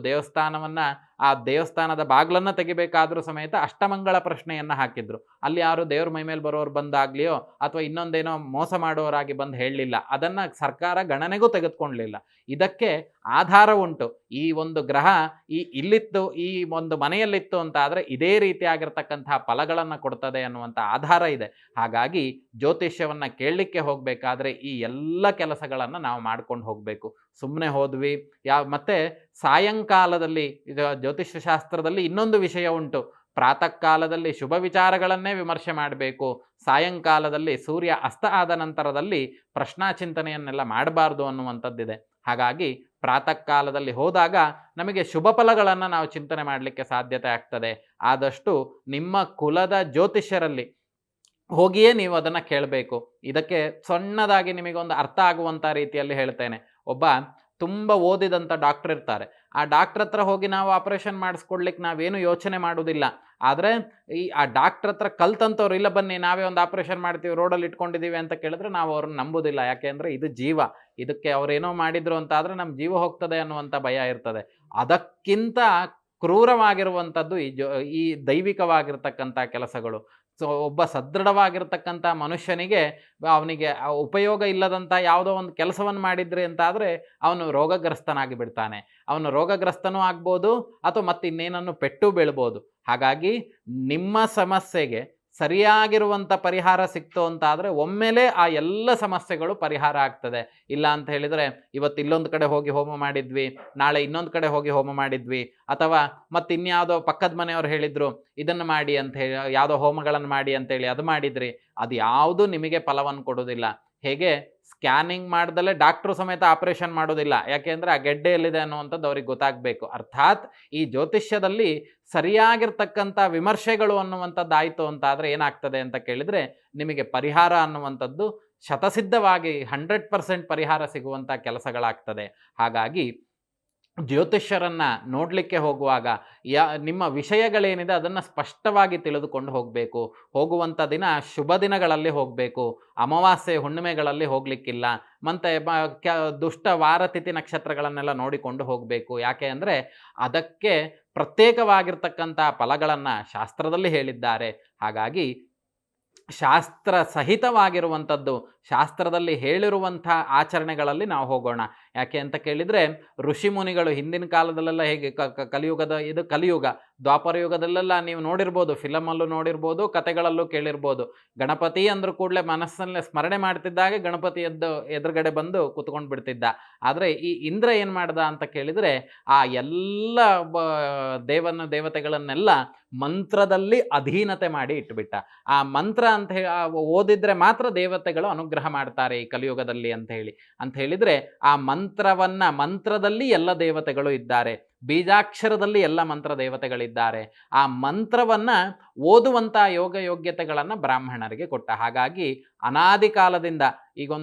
ಆ ದೇವಸ್ಥಾನದ ಬಾಗಿಲನ್ನು ತೆಗಿಬೇಕಾದ್ರೂ ಸಮೇತ ಅಷ್ಟಮಂಗಳ ಪ್ರಶ್ನೆಯನ್ನು ಹಾಕಿದ್ರು. ಅಲ್ಲಿ ಯಾರು ದೇವ್ರ ಮೈ ಮೇಲೆ ಬರೋರು ಬಂದಾಗ್ಲಿಯೋ ಅಥವಾ ಇನ್ನೊಂದೇನೋ ಮೋಸ ಮಾಡೋರಾಗಿ ಬಂದು ಹೇಳಲಿಲ್ಲ. ಅದನ್ನು ಸರ್ಕಾರ ಗಣನೆಗೂ ತೆಗೆದುಕೊಳ್ಳಲಿಲ್ಲ. ಇದಕ್ಕೆ ಆಧಾರ ಉಂಟು. ಈ ಒಂದು ಗ್ರಹ ಇಲ್ಲಿತ್ತು, ಈ ಒಂದು ಮನೆಯಲ್ಲಿತ್ತು ಅಂತ ಆದರೆ ಇದೇ ರೀತಿಯಾಗಿರ್ತಕ್ಕಂತಹ ಫಲಗಳನ್ನು ಕೊಡ್ತದೆ ಅನ್ನುವಂಥ ಆಧಾರ ಇದೆ. ಹಾಗಾಗಿ ಜ್ಯೋತಿಷ್ಯವನ್ನು ಕೇಳಲಿಕ್ಕೆ ಹೋಗಬೇಕಾದ್ರೆ ಈ ಎಲ್ಲ ಕೆಲಸಗಳನ್ನು ನಾವು ಮಾಡ್ಕೊಂಡು ಹೋಗಬೇಕು. ಸುಮ್ಮನೆ ಹೋದ್ವಿ ಮತ್ತು ಸಾಯಂಕಾಲದಲ್ಲಿ ಜ್ಯೋತಿಷ್ಯ ಶಾಸ್ತ್ರದಲ್ಲಿ ಇನ್ನೊಂದು ವಿಷಯ ಉಂಟು. ಪ್ರಾತಃ ಕಾಲದಲ್ಲಿ ಶುಭ ವಿಚಾರಗಳನ್ನೇ ವಿಮರ್ಶೆ ಮಾಡಬೇಕು. ಸಾಯಂಕಾಲದಲ್ಲಿ ಸೂರ್ಯ ಅಸ್ತ ಆದ ನಂತರದಲ್ಲಿ ಪ್ರಶ್ನಾಚಿಂತನೆಯನ್ನೆಲ್ಲ ಮಾಡಬಾರ್ದು ಅನ್ನುವಂಥದ್ದಿದೆ. ಹಾಗಾಗಿ ಪ್ರಾತಃ ಕಾಲದಲ್ಲಿ ಹೋದಾಗ ನಮಗೆ ಶುಭ ಫಲಗಳನ್ನು ನಾವು ಚಿಂತನೆ ಮಾಡಲಿಕ್ಕೆ ಸಾಧ್ಯತೆ ಆಗ್ತದೆ. ಆದಷ್ಟು ನಿಮ್ಮ ಕುಲದ ಜ್ಯೋತಿಷ್ಯರಲ್ಲಿ ಹೋಗಿಯೇ ನೀವು ಅದನ್ನು ಕೇಳಬೇಕು. ಇದಕ್ಕೆ ಸಣ್ಣದಾಗಿ ನಿಮಗೊಂದು ಅರ್ಥ ಆಗುವಂಥ ರೀತಿಯಲ್ಲಿ ಹೇಳ್ತೇನೆ. ಒಬ್ಬ ತುಂಬ ಓದಿದಂಥ ಡಾಕ್ಟರ್ ಇರ್ತಾರೆ. ಆ ಡಾಕ್ಟ್ರ್ ಹತ್ರ ಹೋಗಿ ನಾವು ಆಪರೇಷನ್ ಮಾಡಿಸ್ಕೊಡ್ಲಿಕ್ಕೆ ನಾವೇನು ಯೋಚನೆ ಮಾಡೋದಿಲ್ಲ. ಆದರೆ ಆ ಡಾಕ್ಟ್ರ್ ಹತ್ರ ಕಲ್ತಂಥವ್ರು, ಇಲ್ಲ ಬನ್ನಿ ನಾವೇ ಒಂದು ಆಪರೇಷನ್ ಮಾಡ್ತೀವಿ, ರೋಡಲ್ಲಿ ಇಟ್ಕೊಂಡಿದ್ದೀವಿ ಅಂತ ಕೇಳಿದ್ರೆ ನಾವು ಅವ್ರನ್ನ ನಂಬೋದಿಲ್ಲ. ಯಾಕೆಂದರೆ ಇದು ಜೀವ, ಇದಕ್ಕೆ ಅವರೇನೋ ಮಾಡಿದ್ರು ಅಂತ ಆದರೆ ನಮ್ಮ ಜೀವ ಹೋಗ್ತದೆ ಅನ್ನುವಂಥ ಭಯ ಇರ್ತದೆ. ಅದಕ್ಕಿಂತ ಕ್ರೂರವಾಗಿರುವಂಥದ್ದು ಈ ದೈವಿಕವಾಗಿರ್ತಕ್ಕಂಥ ಕೆಲಸಗಳು. ಸೊ ಒಬ್ಬ ಸದೃಢವಾಗಿರ್ತಕ್ಕಂಥ ಮನುಷ್ಯನಿಗೆ ಅವನಿಗೆ ಉಪಯೋಗ ಇಲ್ಲದಂಥ ಯಾವುದೋ ಒಂದು ಕೆಲಸವನ್ನು ಮಾಡಿದ್ರಿ ಅಂತ ಆದರೆ ಅವನು ರೋಗಗ್ರಸ್ತನಾಗಿ ಬಿಡ್ತಾನೆ. ಅವನು ರೋಗಗ್ರಸ್ತನೂ ಆಗ್ಬೋದು ಅಥವಾ ಮತ್ತೆ ಇನ್ನೇನನ್ನು ಪೆಟ್ಟು ಬೀಳ್ಬೋದು. ಹಾಗಾಗಿ ನಿಮ್ಮ ಸಮಸ್ಯೆಗೆ ಸರಿಯಾಗಿರುವಂಥ ಪರಿಹಾರ ಸಿಕ್ತು ಅಂತ ಆದರೆ ಒಮ್ಮೆಲೇ ಆ ಎಲ್ಲ ಸಮಸ್ಯೆಗಳು ಪರಿಹಾರ ಆಗ್ತದೆ. ಇಲ್ಲ ಅಂತ ಹೇಳಿದರೆ ಇವತ್ತು ಇಲ್ಲೊಂದು ಕಡೆ ಹೋಗಿ ಹೋಮ ಮಾಡಿದ್ವಿ, ನಾಳೆ ಇನ್ನೊಂದು ಕಡೆ ಹೋಗಿ ಹೋಮ ಮಾಡಿದ್ವಿ, ಅಥವಾ ಮತ್ತು ಇನ್ಯಾವುದೋ ಪಕ್ಕದ ಮನೆಯವರು ಹೇಳಿದರು ಇದನ್ನು ಮಾಡಿ ಅಂತ ಹೇಳಿ, ಯಾವುದೋ ಹೋಮಗಳನ್ನು ಮಾಡಿ ಅಂತೇಳಿ ಅದು ಮಾಡಿದ್ರಿ, ಅದು ಯಾವುದೂ ನಿಮಗೆ ಫಲವನ್ನು ಕೊಡೋದಿಲ್ಲ. ಹೇಗೆ ಸ್ಕ್ಯಾನಿಂಗ್ ಮಾಡ್ದಲೇ ಡಾಕ್ಟ್ರು ಸಮೇತ ಆಪರೇಷನ್ ಮಾಡೋದಿಲ್ಲ. ಯಾಕೆಂದರೆ ಆ ಗೆಡ್ಡೆ ಎಲ್ಲಿದೆ ಅನ್ನುವಂಥದ್ದು ಅವ್ರಿಗೆ ಗೊತ್ತಾಗಬೇಕು. ಅರ್ಥಾತ್ ಈ ಜ್ಯೋತಿಷ್ಯದಲ್ಲಿ ಸರಿಯಾಗಿರ್ತಕ್ಕಂಥ ವಿಮರ್ಶೆಗಳು ಅನ್ನುವಂಥದ್ದು ಆಯಿತು ಅಂತ ಆದರೆ ಏನಾಗ್ತದೆ ಅಂತ ಕೇಳಿದರೆ, ನಿಮಗೆ ಪರಿಹಾರ ಅನ್ನುವಂಥದ್ದು ಶತಸಿದ್ಧವಾಗಿ 100% ಪರಿಹಾರ ಸಿಗುವಂಥ ಕೆಲಸಗಳಾಗ್ತದೆ. ಹಾಗಾಗಿ ಜ್ಯೋತಿಷ್ಯರನ್ನು ನೋಡಲಿಕ್ಕೆ ಹೋಗುವಾಗ ನಿಮ್ಮ ವಿಷಯಗಳೇನಿದೆ ಅದನ್ನು ಸ್ಪಷ್ಟವಾಗಿ ತಿಳಿದುಕೊಂಡು ಹೋಗಬೇಕು. ಹೋಗುವಂಥ ದಿನ ಶುಭ ದಿನಗಳಲ್ಲಿ ಹೋಗಬೇಕು. ಅಮಾವಾಸ್ಯೆ ಹುಣ್ಣಿಮೆಗಳಲ್ಲಿ ಹೋಗಲಿಕ್ಕಿಲ್ಲ. ಮತ್ತು ದುಷ್ಟ ವಾರತಿಥಿ ನಕ್ಷತ್ರಗಳನ್ನೆಲ್ಲ ನೋಡಿಕೊಂಡು ಹೋಗಬೇಕು. ಯಾಕೆ ಅಂದರೆ ಅದಕ್ಕೆ ಪ್ರತ್ಯೇಕವಾಗಿರ್ತಕ್ಕಂಥ ಫಲಗಳನ್ನು ಶಾಸ್ತ್ರದಲ್ಲಿ ಹೇಳಿದ್ದಾರೆ. ಹಾಗಾಗಿ ಶಾಸ್ತ್ರ ಸಹಿತವಾಗಿರುವಂಥದ್ದು, ಶಾಸ್ತ್ರದಲ್ಲಿ ಹೇಳಿರುವಂಥ ಆಚರಣೆಗಳಲ್ಲಿ ನಾವು ಹೋಗೋಣ. ಯಾಕೆ ಅಂತ ಕೇಳಿದರೆ, ಋಷಿಮುನಿಗಳು ಹಿಂದಿನ ಕಾಲದಲ್ಲೆಲ್ಲ ಹೇಗೆ ಇದು ಕಲಿಯುಗ, ದ್ವಾಪರ ಯುಗದಲ್ಲೆಲ್ಲ ನೀವು ನೋಡಿರ್ಬೋದು, ಫಿಲಮಲ್ಲೂ ನೋಡಿರ್ಬೋದು, ಕತೆಗಳಲ್ಲೂ ಕೇಳಿರ್ಬೋದು. ಗಣಪತಿ ಅಂದ್ರೂ ಕೂಡಲೇ ಮನಸ್ಸಲ್ಲೇ ಸ್ಮರಣೆ ಮಾಡ್ತಿದ್ದಾಗೆ ಗಣಪತಿ ಎದುರುಗಡೆ ಬಂದು ಕೂತ್ಕೊಂಡು ಬಿಡ್ತಿದ್ದ. ಆದರೆ ಈ ಇಂದ್ರ ಏನು ಮಾಡ್ದ ಅಂತ ಕೇಳಿದರೆ, ಆ ಎಲ್ಲ ದೇವತೆಗಳನ್ನೆಲ್ಲ ಮಂತ್ರದಲ್ಲಿ ಅಧೀನತೆ ಮಾಡಿ ಇಟ್ಬಿಟ್ಟ. ಆ ಮಂತ್ರ ಅಂತ ಓದಿದ್ರೆ ಮಾತ್ರ ದೇವತೆಗಳು ಅನುಗ್ರಹ ಮಾಡ್ತಾರೆ ಈ ಕಲಿಯುಗದಲ್ಲಿ ಅಂತ ಹೇಳಿದರೆ, ಆ ಮಂತ್ರದಲ್ಲಿ ಎಲ್ಲ ದೇವತೆಗಳು ಇದ್ದಾರೆ. ಬೀಜಾಕ್ಷರದಲ್ಲಿ ಎಲ್ಲ ಮಂತ್ರ ದೇವತೆಗಳಿದ್ದಾರೆ. ಆ ಮಂತ್ರವನ್ನ ಓದುವಂಥ ಯೋಗ ಯೋಗ್ಯತೆಗಳನ್ನು ಬ್ರಾಹ್ಮಣರಿಗೆ ಕೊಟ್ಟ. ಹಾಗಾಗಿ ಅನಾದಿ ಕಾಲದಿಂದ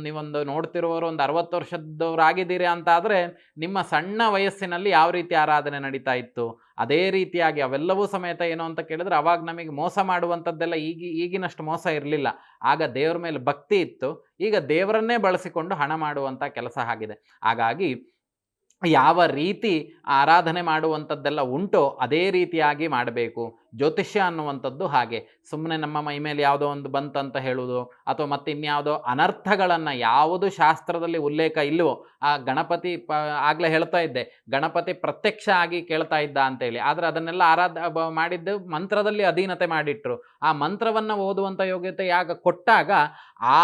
ನೀವೊಂದು ನೋಡ್ತಿರುವವರು ಒಂದು 60 ವರ್ಷದವರಾಗಿದ್ದೀರಿ ಅಂತ ಆದರೆ ನಿಮ್ಮ ಸಣ್ಣ ವಯಸ್ಸಿನಲ್ಲಿ ಯಾವ ರೀತಿ ಆರಾಧನೆ ನಡೀತಾ ಇತ್ತು, ಅದೇ ರೀತಿಯಾಗಿ ಅವೆಲ್ಲವೂ ಸಮೇತ ಏನು ಅಂತ ಕೇಳಿದ್ರೆ ಅವಾಗ ನಮಗೆ ಮೋಸ ಮಾಡುವಂಥದ್ದೆಲ್ಲ ಈಗಿನಷ್ಟು ಮೋಸ ಇರಲಿಲ್ಲ. ಆಗ ದೇವರ ಮೇಲೆ ಭಕ್ತಿ ಇತ್ತು. ಈಗ ದೇವರನ್ನೇ ಬಳಸಿಕೊಂಡು ಹಣ ಮಾಡುವಂಥ ಕೆಲಸ ಆಗಿದೆ. ಹಾಗಾಗಿ ಯಾವ ರೀತಿ ಆರಾಧನೆ ಮಾಡುವಂಥದ್ದೆಲ್ಲ ಉಂಟೋ ಅದೇ ರೀತಿಯಾಗಿ ಮಾಡಬೇಕು. ಜ್ಯೋತಿಷ್ಯ ಅನ್ನುವಂಥದ್ದು ಹಾಗೆ ಸುಮ್ಮನೆ ನಮ್ಮ ಮೈ ಮೇಲೆ ಯಾವುದೋ ಒಂದು ಬಂತಂತ ಹೇಳುವುದು ಅಥವಾ ಮತ್ತೆ ಇನ್ಯಾವುದೋ ಅನರ್ಥಗಳನ್ನು ಯಾವುದು ಶಾಸ್ತ್ರದಲ್ಲಿ ಉಲ್ಲೇಖ ಇಲ್ಲವೋ, ಆ ಗಣಪತಿ ಆಗಲೇ ಹೇಳ್ತಾ ಇದ್ದೆ, ಗಣಪತಿ ಪ್ರತ್ಯಕ್ಷ ಆಗಿ ಕೇಳ್ತಾ ಇದ್ದ ಅಂತೇಳಿ, ಆದರೆ ಅದನ್ನೆಲ್ಲ ಮಾಡಿದ್ದು ಮಂತ್ರದಲ್ಲಿ ಅಧೀನತೆ ಮಾಡಿಟ್ರು. ಆ ಮಂತ್ರವನ್ನು ಓದುವಂಥ ಯೋಗ್ಯತೆ ಯಾಗ ಕೊಟ್ಟಾಗ ಆ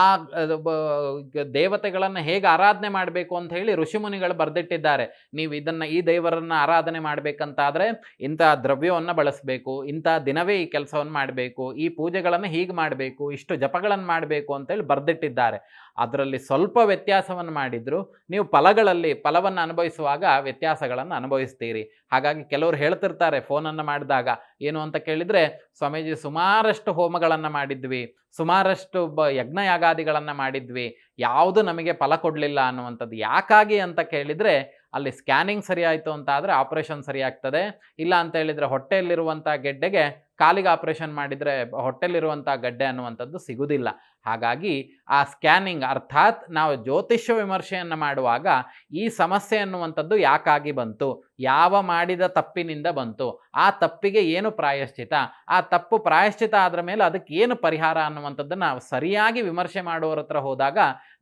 ದೇವತೆಗಳನ್ನು ಹೇಗೆ ಆರಾಧನೆ ಮಾಡಬೇಕು ಅಂತ ಹೇಳಿ ಋಷಿಮುನಿಗಳು ಬರೆದಿಟ್ಟಿದ್ದಾರೆ. ನೀವು ಈ ದೇವರನ್ನು ಆರಾಧನೆ ಮಾಡಬೇಕಂತಾದರೆ ಇಂಥ ದ್ರವ್ಯವನ್ನು ಬಳಸಬೇಕು, ಇಂಥ ದಿನವೇ ಈ ಕೆಲಸವನ್ನು ಮಾಡಬೇಕು, ಈ ಪೂಜೆಗಳನ್ನು ಹೀಗೆ ಮಾಡಬೇಕು, ಇಷ್ಟು ಜಪಗಳನ್ನು ಮಾಡಬೇಕು ಅಂತೇಳಿ ಬರೆದಿಟ್ಟಿದ್ದಾರೆ. ಅದರಲ್ಲಿ ಸ್ವಲ್ಪ ವ್ಯತ್ಯಾಸವನ್ನು ಮಾಡಿದ್ರು ನೀವು ಫಲವನ್ನು ಅನುಭವಿಸುವಾಗ ವ್ಯತ್ಯಾಸಗಳನ್ನು ಅನುಭವಿಸ್ತೀರಿ. ಹಾಗಾಗಿ ಕೆಲವರು ಹೇಳ್ತಿರ್ತಾರೆ ಫೋನನ್ನು ಮಾಡಿದಾಗ ಏನು ಅಂತ ಕೇಳಿದರೆ, ಸ್ವಾಮೀಜಿ ಸುಮಾರಷ್ಟು ಹೋಮಗಳನ್ನು ಮಾಡಿದ್ವಿ, ಸುಮಾರಷ್ಟು ಯಜ್ಞಯಾಗಾದಿಗಳನ್ನು ಮಾಡಿದ್ವಿ, ಯಾವುದು ನಮಗೆ ಫಲ ಕೊಡಲಿಲ್ಲ ಅನ್ನುವಂಥದ್ದು. ಯಾಕಾಗಿ ಅಂತ ಕೇಳಿದರೆ ಅಲ್ಲಿ ಸ್ಕ್ಯಾನಿಂಗ್ ಸರಿ ಆಯಿತು ಅಂತ ಆದರೆ ಆಪರೇಷನ್ ಸರಿ ಆಗ್ತದೆ, ಇಲ್ಲ ಅಂತ ಹೇಳಿದರೆ ಹೊಟ್ಟೆಯಲ್ಲಿರುವಂಥ ಗೆಡ್ಡೆಗೆ ಕಾಲಿಗೆ ಆಪರೇಷನ್ ಮಾಡಿದರೆ ಹೊಟ್ಟೆಯಲ್ಲಿರುವಂಥ ಗಡ್ಡೆ ಅನ್ನುವಂಥದ್ದು ಸಿಗುವುದಿಲ್ಲ. ಹಾಗಾಗಿ ಆ ಸ್ಕ್ಯಾನಿಂಗ್ ಅರ್ಥಾತ್ ನಾವು ಜ್ಯೋತಿಷ್ಯ ವಿಮರ್ಶೆಯನ್ನು ಮಾಡುವಾಗ ಈ ಸಮಸ್ಯೆ ಅನ್ನುವಂಥದ್ದು ಯಾಕಾಗಿ ಬಂತು, ಯಾವ ಮಾಡಿದ ತಪ್ಪಿನಿಂದ ಬಂತು, ಆ ತಪ್ಪಿಗೆ ಏನು ಪ್ರಾಯಶ್ಚಿತ, ಆ ತಪ್ಪು ಪ್ರಾಯಶ್ಚಿತ ಆದ ಮೇಲೆ ಅದಕ್ಕೆ ಏನು ಪರಿಹಾರ ಅನ್ನುವಂಥದ್ದನ್ನು ನಾವು ಸರಿಯಾಗಿ ವಿಮರ್ಶೆ ಮಾಡುವವರ ಹತ್ರ ಹೋದಾಗ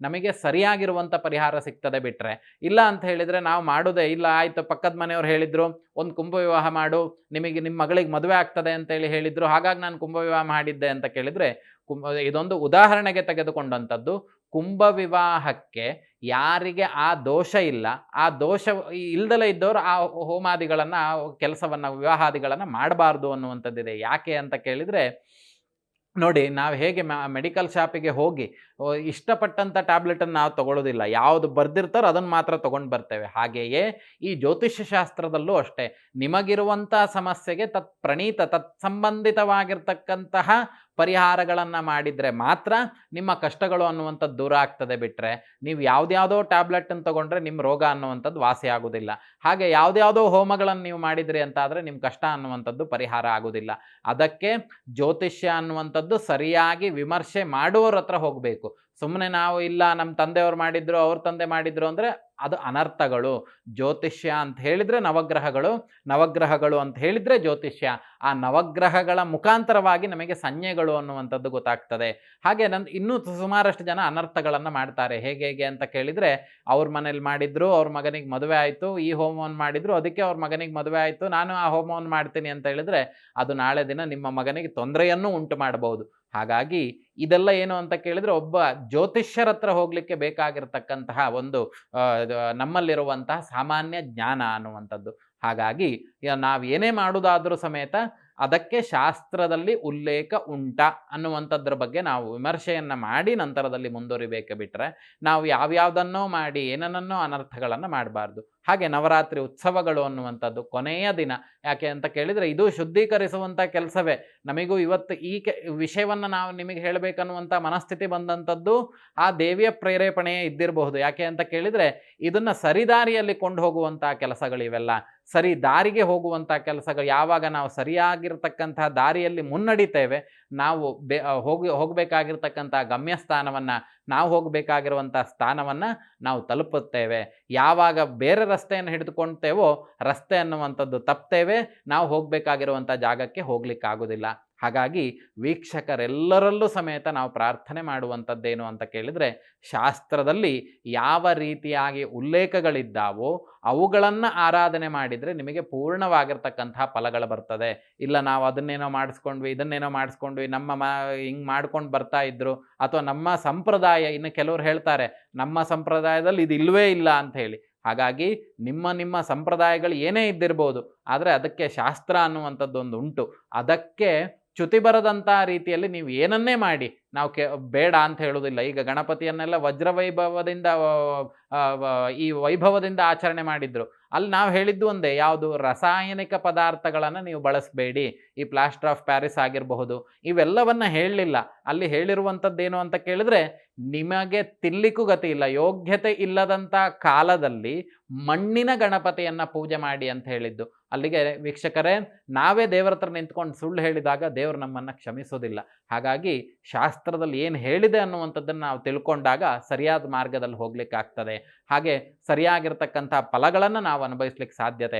ನಮಗೆ ಸರಿಯಾಗಿರುವಂಥ ಪರಿಹಾರ ಸಿಗ್ತದೆ. ಬಿಟ್ಟರೆ ಇಲ್ಲ ಅಂತ ಹೇಳಿದರೆ ನಾವು ಮಾಡೋದೇ ಇಲ್ಲ, ಆಯಿತು ಪಕ್ಕದ ಮನೆಯವ್ರು ಹೇಳಿದರು ಒಂದು ಕುಂಭ ವಿವಾಹ ಮಾಡು, ನಿಮ್ಮ ಮಗಳಿಗೆ ಮದುವೆ ಆಗ್ತದೆ ಅಂತೇಳಿ ಹೇಳಿದರು, ಹಾಗಾಗಿ ನಾನು ಕುಂಭ ವಿವಾಹ ಮಾಡಿದ್ದೆ ಅಂತ ಕೇಳಿದರೆ ಇದೊಂದು ಉದಾಹರಣೆಗೆ ತೆಗೆದುಕೊಂಡಂಥದ್ದು. ಕುಂಭ ವಿವಾಹಕ್ಕೆ ಯಾರಿಗೆ ಆ ದೋಷ ಇಲ್ಲ, ಆ ದೋಷ ಇಲ್ದಲೇ ಇದ್ದವರು ಆ ಹೋಮಾದಿಗಳನ್ನು, ಆ ಕೆಲಸವನ್ನು, ವಿವಾಹಾದಿಗಳನ್ನು ಮಾಡಬಾರ್ದು ಅನ್ನುವಂಥದ್ದಿದೆ. ಯಾಕೆ ಅಂತ ಕೇಳಿದರೆ ನೋಡಿ, ನಾವು ಹೇಗೆ ಮೆಡಿಕಲ್ ಶಾಪಿಗೆ ಹೋಗಿ ಇಷ್ಟಪಟ್ಟಂಥ ಟ್ಯಾಬ್ಲೆಟನ್ನು ನಾವು ತೊಗೊಳ್ಳೋದಿಲ್ಲ, ಯಾವುದು ಬರೆದಿರ್ತಾರೋ ಅದನ್ನು ಮಾತ್ರ ತೊಗೊಂಡು ಬರ್ತೇವೆ. ಹಾಗೆಯೇ ಈ ಜ್ಯೋತಿಷ್ಯ ಶಾಸ್ತ್ರದಲ್ಲೂ ಅಷ್ಟೇ, ನಿಮಗಿರುವಂಥ ಸಮಸ್ಯೆಗೆ ತತ್ಸಂಬಂಧಿತವಾಗಿರ್ತಕ್ಕಂತಹ ಪರಿಹಾರಗಳನ್ನು ಮಾಡಿದರೆ ಮಾತ್ರ ನಿಮ್ಮ ಕಷ್ಟಗಳು ಅನ್ನುವಂಥದ್ದು ದೂರ ಆಗ್ತದೆ. ಬಿಟ್ಟರೆ ನೀವು ಯಾವುದ್ಯಾವುದೋ ಟ್ಯಾಬ್ಲೆಟನ್ನು ತೊಗೊಂಡ್ರೆ ನಿಮ್ಮ ರೋಗ ಅನ್ನುವಂಥದ್ದು ವಾಸಿ ಆಗೋದಿಲ್ಲ. ಹಾಗೆ ಯಾವುದ್ಯಾವುದೋ ಹೋಮಗಳನ್ನು ನೀವು ಮಾಡಿದ್ರಿ ಅಂತಾದರೆ ನಿಮ್ಮ ಕಷ್ಟ ಅನ್ನುವಂಥದ್ದು ಪರಿಹಾರ ಆಗೋದಿಲ್ಲ. ಅದಕ್ಕೆ ಜ್ಯೋತಿಷ್ಯ ಅನ್ನುವಂಥದ್ದು ಸರಿಯಾಗಿ ವಿಮರ್ಶೆ ಮಾಡುವವ್ರ ಹತ್ರ ಹೋಗಬೇಕು. ಸುಮ್ಮನೆ ನಾವು ಇಲ್ಲ ನಮ್ಮ ತಂದೆಯವರು ಮಾಡಿದ್ರು, ಅವ್ರ ತಂದೆ ಮಾಡಿದ್ರು ಅಂದರೆ ಅದು ಅನರ್ಥಗಳು. ಜ್ಯೋತಿಷ್ಯ ಅಂತ ಹೇಳಿದರೆ ನವಗ್ರಹಗಳು, ನವಗ್ರಹಗಳು ಅಂತ ಹೇಳಿದರೆ ಜ್ಯೋತಿಷ್ಯ. ಆ ನವಗ್ರಹಗಳ ಮುಖಾಂತರವಾಗಿ ನಮಗೆ ಸಂಜ್ಞೆಗಳು ಅನ್ನುವಂಥದ್ದು ಗೊತ್ತಾಗ್ತದೆ. ಹಾಗೆ ಇನ್ನೂ ಸುಮಾರಷ್ಟು ಜನ ಅನರ್ಥಗಳನ್ನು ಮಾಡ್ತಾರೆ. ಹೇಗೆ ಅಂತ ಕೇಳಿದರೆ, ಅವ್ರ ಮನೇಲಿ ಮಾಡಿದ್ರು, ಅವ್ರ ಮಗನಿಗೆ ಮದುವೆ ಆಯಿತು, ಈ ಹೋಮವನ್ನು ಮಾಡಿದ್ರು, ಅದಕ್ಕೆ ಅವ್ರ ಮಗನಿಗೆ ಮದುವೆ ಆಯಿತು, ನಾನು ಆ ಹೋಮವನ್ನು ಮಾಡ್ತೀನಿ ಅಂತ ಹೇಳಿದರೆ ಅದು ನಾಳೆ ದಿನ ನಿಮ್ಮ ಮಗನಿಗೆ ತೊಂದರೆಯನ್ನು ಉಂಟು ಮಾಡಬಹುದು. ಹಾಗಾಗಿ ಇದೆಲ್ಲ ಏನು ಅಂತ ಕೇಳಿದರೆ ಒಬ್ಬ ಜ್ಯೋತಿಷ್ಯರ ಹತ್ರ ಹೋಗಲಿಕ್ಕೆ ಬೇಕಾಗಿರ್ತಕ್ಕಂತಹ ಒಂದು ನಮ್ಮಲ್ಲಿರುವಂತಹ ಸಾಮಾನ್ಯ ಜ್ಞಾನ ಅನ್ನುವಂಥದ್ದು. ಹಾಗಾಗಿ ನಾವು ಏನೇ ಮಾಡುವುದಾದರೂ ಸಮೇತ ಅದಕ್ಕೆ ಶಾಸ್ತ್ರದಲ್ಲಿ ಉಲ್ಲೇಖ ಉಂಟಾ ಅನ್ನುವಂಥದ್ರ ಬಗ್ಗೆ ನಾವು ವಿಮರ್ಶೆಯನ್ನು ಮಾಡಿ ನಂತರದಲ್ಲಿ ಮುಂದುವರಿಬೇಕೆ. ಬಿಟ್ಟರೆ ನಾವು ಯಾವ್ಯಾವುದನ್ನೋ ಮಾಡಿ ಏನನ್ನೋ ಅನರ್ಥಗಳನ್ನು ಮಾಡಬಾರ್ದು. ಹಾಗೆ ನವರಾತ್ರಿ ಉತ್ಸವಗಳು ಅನ್ನುವಂಥದ್ದು ಕೊನೆಯ ದಿನ. ಯಾಕೆ ಅಂತ ಕೇಳಿದರೆ ಇದು ಶುದ್ಧೀಕರಿಸುವಂಥ ಕೆಲಸವೇ. ನಮಗೂ ಇವತ್ತು ಈ ವಿಷಯವನ್ನು ನಾವು ನಿಮಗೆ ಹೇಳಬೇಕನ್ನುವಂಥ ಮನಸ್ಥಿತಿ ಬಂದಂಥದ್ದು ಆ ದೇವಿಯ ಪ್ರೇರೇಪಣೆಯೇ ಇದ್ದಿರಬಹುದು. ಯಾಕೆ ಅಂತ ಕೇಳಿದರೆ ಇದನ್ನು ಸರಿದಾರಿಯಲ್ಲಿ ಕೊಂಡು ಹೋಗುವಂಥ ಕೆಲಸಗಳಿವೆಲ್ಲ. ಸರಿ ದಾರಿಗೆ ಹೋಗುವಂಥ ಕೆಲಸಗಳು. ಯಾವಾಗ ನಾವು ಸರಿಯಾಗಿರ್ತಕ್ಕಂಥ ದಾರಿಯಲ್ಲಿ ಮುನ್ನಡಿತೇವೆ, ನಾವು ಹೋಗಬೇಕಾಗಿರ್ತಕ್ಕಂಥ ಗಮ್ಯಸ್ಥಾನವನ್ನು, ನಾವು ಹೋಗಬೇಕಾಗಿರುವಂಥ ಸ್ಥಾನವನ್ನು ನಾವು ತಲುಪುತ್ತೇವೆ. ಯಾವಾಗ ಬೇರೆ ರಸ್ತೆಯನ್ನು ಹಿಡಿದುಕೊಳ್ತೇವೋ ರಸ್ತೆ ಅನ್ನುವಂಥದ್ದು ತಪ್ತೇವೆ, ನಾವು ಹೋಗಬೇಕಾಗಿರುವಂಥ ಜಾಗಕ್ಕೆ ಹೋಗಲಿಕ್ಕಾಗೋದಿಲ್ಲ. ಹಾಗಾಗಿ ವೀಕ್ಷಕರೆಲ್ಲರಲ್ಲೂ ಸಮೇತ ನಾವು ಪ್ರಾರ್ಥನೆ ಮಾಡುವಂಥದ್ದೇನು ಅಂತ ಕೇಳಿದರೆ, ಶಾಸ್ತ್ರದಲ್ಲಿ ಯಾವ ರೀತಿಯಾಗಿ ಉಲ್ಲೇಖಗಳಿದ್ದಾವೋ ಅವುಗಳನ್ನು ಆರಾಧನೆ ಮಾಡಿದರೆ ನಿಮಗೆ ಪೂರ್ಣವಾಗಿರ್ತಕ್ಕಂತಹ ಫಲಗಳು ಬರ್ತದೆ. ಇಲ್ಲ ನಾವು ಅದನ್ನೇನೋ ಮಾಡಿಸ್ಕೊಂಡ್ವಿ, ಇದನ್ನೇನೋ ಮಾಡಿಸ್ಕೊಂಡ್ವಿ, ಹಿಂಗೆ ಮಾಡ್ಕೊಂಡು ಬರ್ತಾ ಇದ್ರು, ಅಥವಾ ನಮ್ಮ ಸಂಪ್ರದಾಯ, ಇನ್ನು ಕೆಲವರು ಹೇಳ್ತಾರೆ ನಮ್ಮ ಸಂಪ್ರದಾಯದಲ್ಲಿ ಇದು ಇಲ್ಲವೇ ಇಲ್ಲ ಅಂತ ಹೇಳಿ. ಹಾಗಾಗಿ ನಿಮ್ಮ ಸಂಪ್ರದಾಯಗಳು ಏನೇ ಇದ್ದಿರ್ಬೋದು, ಆದರೆ ಅದಕ್ಕೆ ಶಾಸ್ತ್ರ ಅನ್ನುವಂಥದ್ದೊಂದು ಉಂಟು. ಅದಕ್ಕೆ ಚ್ಯುತಿ ಬರದಂಥ ರೀತಿಯಲ್ಲಿ ನೀವು ಏನನ್ನೇ ಮಾಡಿ ನಾವು ಬೇಡ ಅಂತ ಹೇಳೋದಿಲ್ಲ. ಈಗ ಗಣಪತಿಯನ್ನೆಲ್ಲ ವಜ್ರವೈಭವದಿಂದ ಈ ವೈಭವದಿಂದ ಆಚರಣೆ ಮಾಡಿದ್ರು. ಅಲ್ಲಿ ನಾವು ಹೇಳಿದ್ದು ಒಂದೇ, ಯಾವುದು ರಾಸಾಯನಿಕ ಪದಾರ್ಥಗಳನ್ನು ನೀವು ಬಳಸಬೇಡಿ, ಈ ಪ್ಲಾಸ್ಟರ್ ಆಫ್ ಪ್ಯಾರಿಸ್ ಆಗಿರಬಹುದು, ಇವೆಲ್ಲವನ್ನ ಹೇಳಲಿಲ್ಲ. ಅಲ್ಲಿ ಹೇಳಿರುವಂಥದ್ದೇನು ಅಂತ ಕೇಳಿದ್ರೆ, ನಿಮಗೆ ತಿನ್ಲಿಕ್ಕೂ ಗತಿ ಇಲ್ಲ, ಯೋಗ್ಯತೆ ಇಲ್ಲದಂಥ ಕಾಲದಲ್ಲಿ ಮಣ್ಣಿನ ಗಣಪತಿಯನ್ನು ಪೂಜೆ ಮಾಡಿ ಅಂತ ಹೇಳಿದ್ದು. ಅಲ್ಲಿಗೆ ವೀಕ್ಷಕರೇ, ನಾವೇ ದೇವರ ಹತ್ರ ನಿಂತ್ಕೊಂಡು ಸುಳ್ಳು ಹೇಳಿದಾಗ ದೇವರು ನಮ್ಮನ್ನು ಕ್ಷಮಿಸೋದಿಲ್ಲ. ಹಾಗಾಗಿ ಶಾಸ್ತ್ರದಲ್ಲಿ ಏನು ಹೇಳಿದೆ ಅನ್ನುವಂಥದ್ದನ್ನು ನಾವು ತಿಳ್ಕೊಂಡಾಗ ಸರಿಯಾದ ಮಾರ್ಗದಲ್ಲಿ ಹೋಗ್ಲಿಕ್ಕೆ ಆಗ್ತದೆ. ಹಾಗೆ ಸರಿಯಾಗಿರ್ತಕ್ಕಂಥ ಫಲಗಳನ್ನು ನಾವು ಅನುಭವಿಸ್ಲಿಕ್ಕೆ ಸಾಧ್ಯತೆ.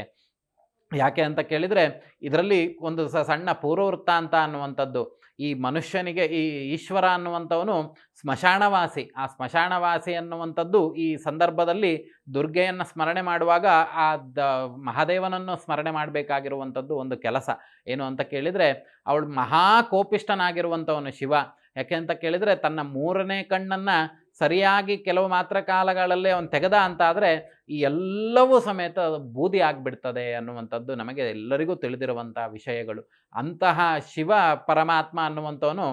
ಯಾಕೆ ಅಂತ ಕೇಳಿದರೆ, ಇದರಲ್ಲಿ ಒಂದು ಸಣ್ಣ ಪೂರ್ವವೃತ್ತಾಂತ ಅನ್ನುವಂಥದ್ದು. ಈ ಮನುಷ್ಯನಿಗೆ ಈ ಈಶ್ವರ ಅನ್ನುವಂಥವನು ಸ್ಮಶಾನವಾಸಿ. ಆ ಸ್ಮಶಾನವಾಸಿ ಅನ್ನುವಂಥದ್ದು ಈ ಸಂದರ್ಭದಲ್ಲಿ ದುರ್ಗೆಯನ್ನು ಸ್ಮರಣೆ ಮಾಡುವಾಗ ಆ ಮಹಾದೇವನನ್ನು ಸ್ಮರಣೆ ಮಾಡಬೇಕಾಗಿರುವಂಥದ್ದು ಒಂದು ಕೆಲಸ. ಏನು ಅಂತ ಕೇಳಿದರೆ, ಅವಳು ಮಹಾಕೋಪಿಷ್ಠನಾಗಿರುವಂಥವನು ಶಿವ. ಯಾಕೆ ಅಂತ ಕೇಳಿದರೆ, ತನ್ನ ಮೂರನೇ ಕಣ್ಣನ್ನು ಸರಿಯಾಗಿ ಕೆಲವು ಮಾತ್ರ ಕಾಲಗಳಲ್ಲೇ ಅವನು ತೆಗೆದ ಅಂತಾದರೆ ಈ ಎಲ್ಲವೂ ಸಮೇತ ಬೂದಿ ಆಗಿಬಿಡ್ತದೆ ಅನ್ನುವಂಥದ್ದು ನಮಗೆ ಎಲ್ಲರಿಗೂ ತಿಳಿದಿರುವಂಥ ವಿಷಯಗಳು. ಅಂತಹ ಶಿವ ಪರಮಾತ್ಮ ಅನ್ನುವಂಥವನು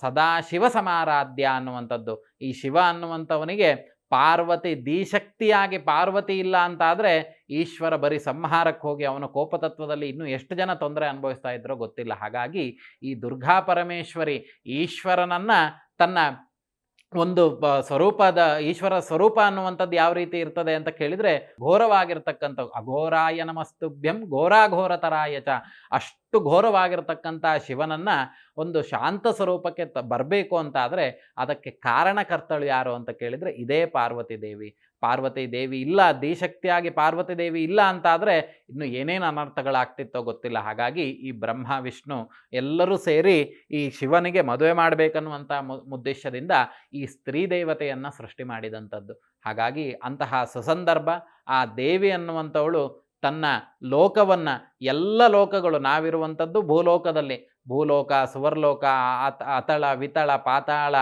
ಸದಾ ಶಿವ ಸಮಾರಾಧ್ಯ ಅನ್ನುವಂಥದ್ದು. ಈ ಶಿವ ಅನ್ನುವಂಥವನಿಗೆ ಪಾರ್ವತಿ ದಿಶಕ್ತಿಯಾಗಿ ಪಾರ್ವತಿ ಇಲ್ಲ ಅಂತಾದರೆ ಈಶ್ವರ ಬರೀ ಸಂಹಾರಕ್ಕೆ ಹೋಗಿ ಅವನ ಕೋಪತತ್ವದಲ್ಲಿ ಇನ್ನೂ ಎಷ್ಟು ಜನ ತೊಂದರೆ ಅನುಭವಿಸ್ತಾ ಇದ್ರೋ ಗೊತ್ತಿಲ್ಲ. ಹಾಗಾಗಿ ಈ ದುರ್ಗಾ ಪರಮೇಶ್ವರಿ ಈಶ್ವರನನ್ನು ತನ್ನ ಒಂದು ಸ್ವರೂಪದ ಈಶ್ವರ ಸ್ವರೂಪ ಅನ್ನುವಂಥದ್ದು ಯಾವ ರೀತಿ ಇರ್ತದೆ ಅಂತ ಕೇಳಿದರೆ, ಘೋರವಾಗಿರ್ತಕ್ಕಂಥವು. ಅಘೋರಾಯ ನಮಸ್ತುಭ್ಯಂ ಘೋರಾಘೋರತರಾಯ ಚ. ಅಷ್ಟು ಘೋರವಾಗಿರ್ತಕ್ಕಂಥ ಶಿವನನ್ನು ಒಂದು ಶಾಂತ ಸ್ವರೂಪಕ್ಕೆ ಬರಬೇಕು ಅಂತಾದರೆ ಅದಕ್ಕೆ ಕಾರಣಕರ್ತಳು ಯಾರು ಅಂತ ಕೇಳಿದರೆ ಇದೇ ಪಾರ್ವತಿ ದೇವಿ. ಪಾರ್ವತಿ ದೇವಿ ಇಲ್ಲ, ದಿಶಕ್ತಿಯಾಗಿ ಪಾರ್ವತಿ ದೇವಿ ಇಲ್ಲ ಅಂತಾದರೆ ಇನ್ನು ಏನೇನು ಅನರ್ಥಗಳಾಗ್ತಿತ್ತೋ ಗೊತ್ತಿಲ್ಲ. ಹಾಗಾಗಿ ಈ ಬ್ರಹ್ಮ ವಿಷ್ಣು ಎಲ್ಲರೂ ಸೇರಿ ಈ ಶಿವನಿಗೆ ಮದುವೆ ಮಾಡಬೇಕನ್ನುವಂಥ ಉದ್ದೇಶದಿಂದ ಈ ಸ್ತ್ರೀ ದೇವತೆಯನ್ನು ಸೃಷ್ಟಿ ಮಾಡಿದಂಥದ್ದು. ಹಾಗಾಗಿ ಅಂತಹ ಸುಸಂದರ್ಭ ಆ ದೇವಿ ಅನ್ನುವಂಥವಳು ತನ್ನ ಲೋಕವನ್ನು, ಎಲ್ಲ ಲೋಕಗಳು, ನಾವಿರುವಂಥದ್ದು ಭೂಲೋಕದಲ್ಲಿ, ಭೂಲೋಕ, ಸುವರ್ಲೋಕ, ಅತಳ, ವಿತಳ, ಪಾತಾಳ,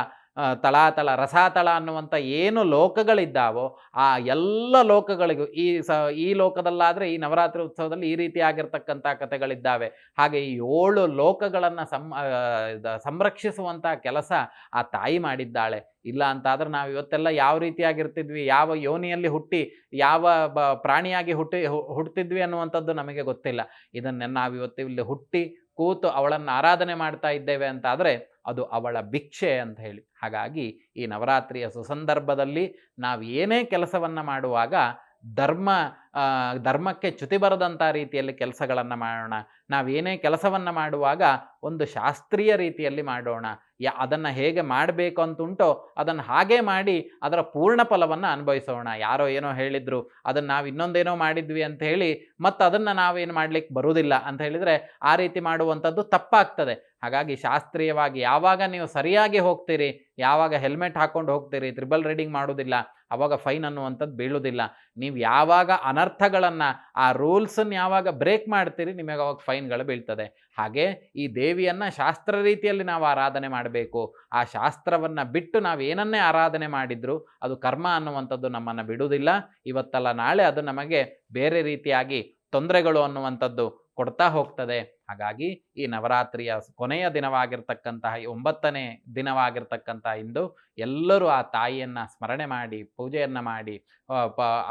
ತಳಾತಳ, ರಸಾತಳ ಅನ್ನುವಂಥ ಏನು ಲೋಕಗಳಿದ್ದಾವೋ ಆ ಎಲ್ಲ ಲೋಕಗಳಿಗೂ ಈ ಲೋಕದಲ್ಲಾದರೆ ಈ ನವರಾತ್ರಿ ಉತ್ಸವದಲ್ಲಿ ಈ ರೀತಿಯಾಗಿರ್ತಕ್ಕಂಥ ಕಥೆಗಳಿದ್ದಾವೆ. ಹಾಗೆ ಈ 7 ಲೋಕಗಳನ್ನು ಸಂರಕ್ಷಿಸುವಂಥ ಕೆಲಸ ಆ ತಾಯಿ ಮಾಡಿದ್ದಾಳೆ. ಇಲ್ಲ ಅಂತಾದರೆ ನಾವು ಇವತ್ತೆಲ್ಲ ಯಾವ ರೀತಿಯಾಗಿರ್ತಿದ್ವಿ, ಯಾವ ಯೋನಿಯಲ್ಲಿ ಹುಟ್ಟಿ ಯಾವ ಪ್ರಾಣಿಯಾಗಿ ಹುಟ್ಟಿದ್ವಿ ಅನ್ನುವಂಥದ್ದು ನಮಗೆ ಗೊತ್ತಿಲ್ಲ. ಇದನ್ನೇ ನಾವು ಇವತ್ತು ಇಲ್ಲಿ ಹುಟ್ಟಿ ಕೂತು ಅವಳನ್ನು ಆರಾಧನೆ ಮಾಡ್ತಾ ಇದ್ದೇವೆ ಅಂತಾದರೆ ಅದು ಅವಳ ಭಿಕ್ಷೆ ಅಂತ ಹೇಳಿ. ಹಾಗಾಗಿ ಈ ನವರಾತ್ರಿಯ ಸುಸಂದರ್ಭದಲ್ಲಿ ನಾವು ಏನೇ ಕೆಲಸವನ್ನು ಮಾಡುವಾಗ ಧರ್ಮಕ್ಕೆ ಚ್ಯುತಿ ಬರದಂಥ ರೀತಿಯಲ್ಲಿ ಕೆಲಸಗಳನ್ನು ಮಾಡೋಣ. ನಾವೇನೇ ಕೆಲಸವನ್ನು ಮಾಡುವಾಗ ಒಂದು ಶಾಸ್ತ್ರೀಯ ರೀತಿಯಲ್ಲಿ ಮಾಡೋಣ. ಅದನ್ನು ಹೇಗೆ ಮಾಡಬೇಕು ಅಂತುಂಟೋ ಅದನ್ನು ಹಾಗೇ ಮಾಡಿ ಅದರ ಪೂರ್ಣ ಫಲವನ್ನು ಅನುಭವಿಸೋಣ. ಯಾರೋ ಏನೋ ಹೇಳಿದರು, ಅದನ್ನು ನಾವು ಇನ್ನೊಂದೇನೋ ಮಾಡಿದ್ವಿ ಅಂತ ಹೇಳಿ ಮತ್ತು ಅದನ್ನು ನಾವೇನು ಮಾಡಲಿಕ್ಕೆ ಬರುವುದಿಲ್ಲ ಅಂತ ಹೇಳಿದರೆ ಆ ರೀತಿ ಮಾಡುವಂಥದ್ದು ತಪ್ಪಾಗ್ತದೆ. ಹಾಗಾಗಿ ಶಾಸ್ತ್ರೀಯವಾಗಿ ಯಾವಾಗ ನೀವು ಸರಿಯಾಗಿ ಹೋಗ್ತೀರಿ, ಯಾವಾಗ ಹೆಲ್ಮೆಟ್ ಹಾಕ್ಕೊಂಡು ಹೋಗ್ತೀರಿ, ತ್ರಿಬಲ್ ರೈಡಿಂಗ್ ಮಾಡೋದಿಲ್ಲ, ಆವಾಗ ಫೈನ್ ಅನ್ನುವಂಥದ್ದು ಬೀಳೋದಿಲ್ಲ. ನೀವು ಯಾವಾಗ ಅನರ್ಥಗಳನ್ನು, ಆ ರೂಲ್ಸನ್ನು ಯಾವಾಗ ಬ್ರೇಕ್ ಮಾಡ್ತೀರಿ, ನಿಮಗೆ ಅವಾಗ ಫೈನ್ಗಳು ಬೀಳ್ತದೆ. ಹಾಗೆ ಈ ದೇವಿಯನ್ನು ಶಾಸ್ತ್ರ ರೀತಿಯಲ್ಲಿ ನಾವು ಆರಾಧನೆ ಮಾಡಬೇಕು. ಆ ಶಾಸ್ತ್ರವನ್ನು ಬಿಟ್ಟು ನಾವು ಏನನ್ನೇ ಆರಾಧನೆ ಮಾಡಿದರೂ ಅದು ಕರ್ಮ ಅನ್ನುವಂಥದ್ದು ನಮ್ಮನ್ನು ಬಿಡುವುದಿಲ್ಲ. ಇವತ್ತಲ್ಲ ನಾಳೆ ಅದು ನಮಗೆ ಬೇರೆ ರೀತಿಯಾಗಿ ತೊಂದರೆಗಳು ಅನ್ನುವಂಥದ್ದು ಕೊಡ್ತಾ ಹೋಗ್ತದೆ. ಹಾಗಾಗಿ ಈ ನವರಾತ್ರಿಯ ಕೊನೆಯ ದಿನವಾಗಿರ್ತಕ್ಕಂತಹ 9ನೇ ದಿನವಾಗಿರ್ತಕ್ಕಂಥ ಇಂದು ಎಲ್ಲರೂ ಆ ತಾಯಿಯನ್ನು ಸ್ಮರಣೆ ಮಾಡಿ, ಪೂಜೆಯನ್ನು ಮಾಡಿ,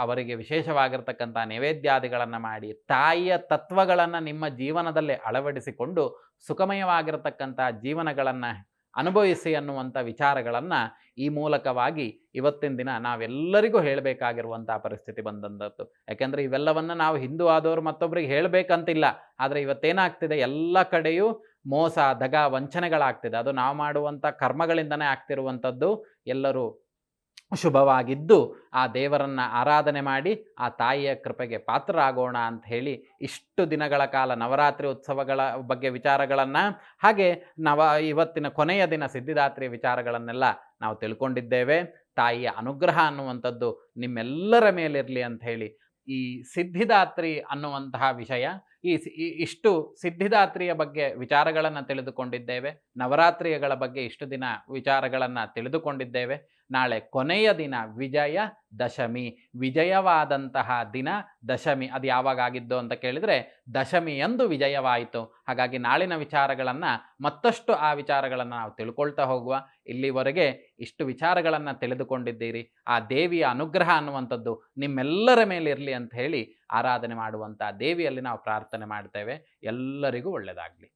ಅವರಿಗೆ ವಿಶೇಷವಾಗಿರ್ತಕ್ಕಂಥ ನೈವೇದ್ಯಾದಿಗಳನ್ನು ಮಾಡಿ, ತಾಯಿಯ ತತ್ವಗಳನ್ನು ನಿಮ್ಮ ಜೀವನದಲ್ಲಿ ಅಳವಡಿಸಿಕೊಂಡು ಸುಖಮಯವಾಗಿರ್ತಕ್ಕಂಥ ಜೀವನಗಳನ್ನು ಅನುಭವಿಸಿ ಅನ್ನುವಂಥ ವಿಚಾರಗಳನ್ನು ಈ ಮೂಲಕವಾಗಿ ಇವತ್ತಿನ ದಿನ ನಾವೆಲ್ಲರಿಗೂ ಹೇಳಬೇಕಾಗಿರುವಂಥ ಪರಿಸ್ಥಿತಿ ಬಂದಂಥದ್ದು. ಯಾಕೆಂದರೆ ಇವೆಲ್ಲವನ್ನು ನಾವು ಹಿಂದೂ ಆದವರು ಮತ್ತೊಬ್ಬರಿಗೆ ಹೇಳಬೇಕಂತಿಲ್ಲ. ಆದರೆ ಇವತ್ತೇನಾಗ್ತಿದೆ, ಎಲ್ಲ ಕಡೆಯೂ ಮೋಸ, ದಗ, ವಂಚನೆಗಳಾಗ್ತಿದೆ. ಅದು ನಾವು ಮಾಡುವಂಥ ಕರ್ಮಗಳಿಂದನೇ ಆಗ್ತಿರುವಂಥದ್ದು. ಎಲ್ಲರೂ ಶುಭವಾಗಿದ್ದು ಆ ದೇವರನ್ನು ಆರಾಧನೆ ಮಾಡಿ ಆ ತಾಯಿಯ ಕೃಪೆಗೆ ಪಾತ್ರರಾಗೋಣ ಅಂತ ಹೇಳಿ ಇಷ್ಟು ದಿನಗಳ ಕಾಲ ನವರಾತ್ರಿ ಉತ್ಸವಗಳ ಬಗ್ಗೆ ವಿಚಾರಗಳನ್ನು, ಹಾಗೆ ಇವತ್ತಿನ ಕೊನೆಯ ದಿನ ಸಿದ್ಧಿದಾತ್ರಿಯ ವಿಚಾರಗಳನ್ನೆಲ್ಲ ನಾವು ತಿಳ್ಕೊಂಡಿದ್ದೇವೆ. ತಾಯಿಯ ಅನುಗ್ರಹ ಅನ್ನುವಂಥದ್ದು ನಿಮ್ಮೆಲ್ಲರ ಮೇಲಿರಲಿ ಅಂತ ಹೇಳಿ ಈ ಸಿದ್ಧಿದಾತ್ರಿ ಅನ್ನುವಂತಹ ವಿಷಯ, ಇಷ್ಟು ಸಿದ್ಧಿದಾತ್ರಿಯ ಬಗ್ಗೆ ವಿಚಾರಗಳನ್ನು ತಿಳಿದುಕೊಂಡಿದ್ದೇವೆ. ನವರಾತ್ರಿಗಳ ಬಗ್ಗೆ ಇಷ್ಟು ದಿನ ವಿಚಾರಗಳನ್ನು ತಿಳಿದುಕೊಂಡಿದ್ದೇವೆ. ನಾಳೆ ಕೊನೆಯ ದಿನ ವಿಜಯ ದಶಮಿ, ವಿಜಯವಾದಂತಹ ದಿನ ದಶಮಿ. ಅದು ಯಾವಾಗ ಆಗಿದ್ದು ಅಂತ ಕೇಳಿದರೆ ದಶಮಿಯಂದು ವಿಜಯವಾಯಿತು. ಹಾಗಾಗಿ ನಾಳಿನ ವಿಚಾರಗಳನ್ನು ಮತ್ತಷ್ಟು ಆ ವಿಚಾರಗಳನ್ನು ನಾವು ತಿಳ್ಕೊಳ್ತಾ ಹೋಗುವ. ಇಲ್ಲಿವರೆಗೆ ಇಷ್ಟು ವಿಚಾರಗಳನ್ನು ತಿಳಿದುಕೊಂಡಿದ್ದೀರಿ. ಆ ದೇವಿಯ ಅನುಗ್ರಹ ಅನ್ನುವಂಥದ್ದು ನಿಮ್ಮೆಲ್ಲರ ಮೇಲಿರಲಿ ಅಂತ ಹೇಳಿ ಆರಾಧನೆ ಮಾಡುವಂಥ ದೇವಿಯಲ್ಲಿ ನಾವು ಪ್ರಾರ್ಥನೆ ಮಾಡ್ತೇವೆ. ಎಲ್ಲರಿಗೂ ಒಳ್ಳೆಯದಾಗಲಿ.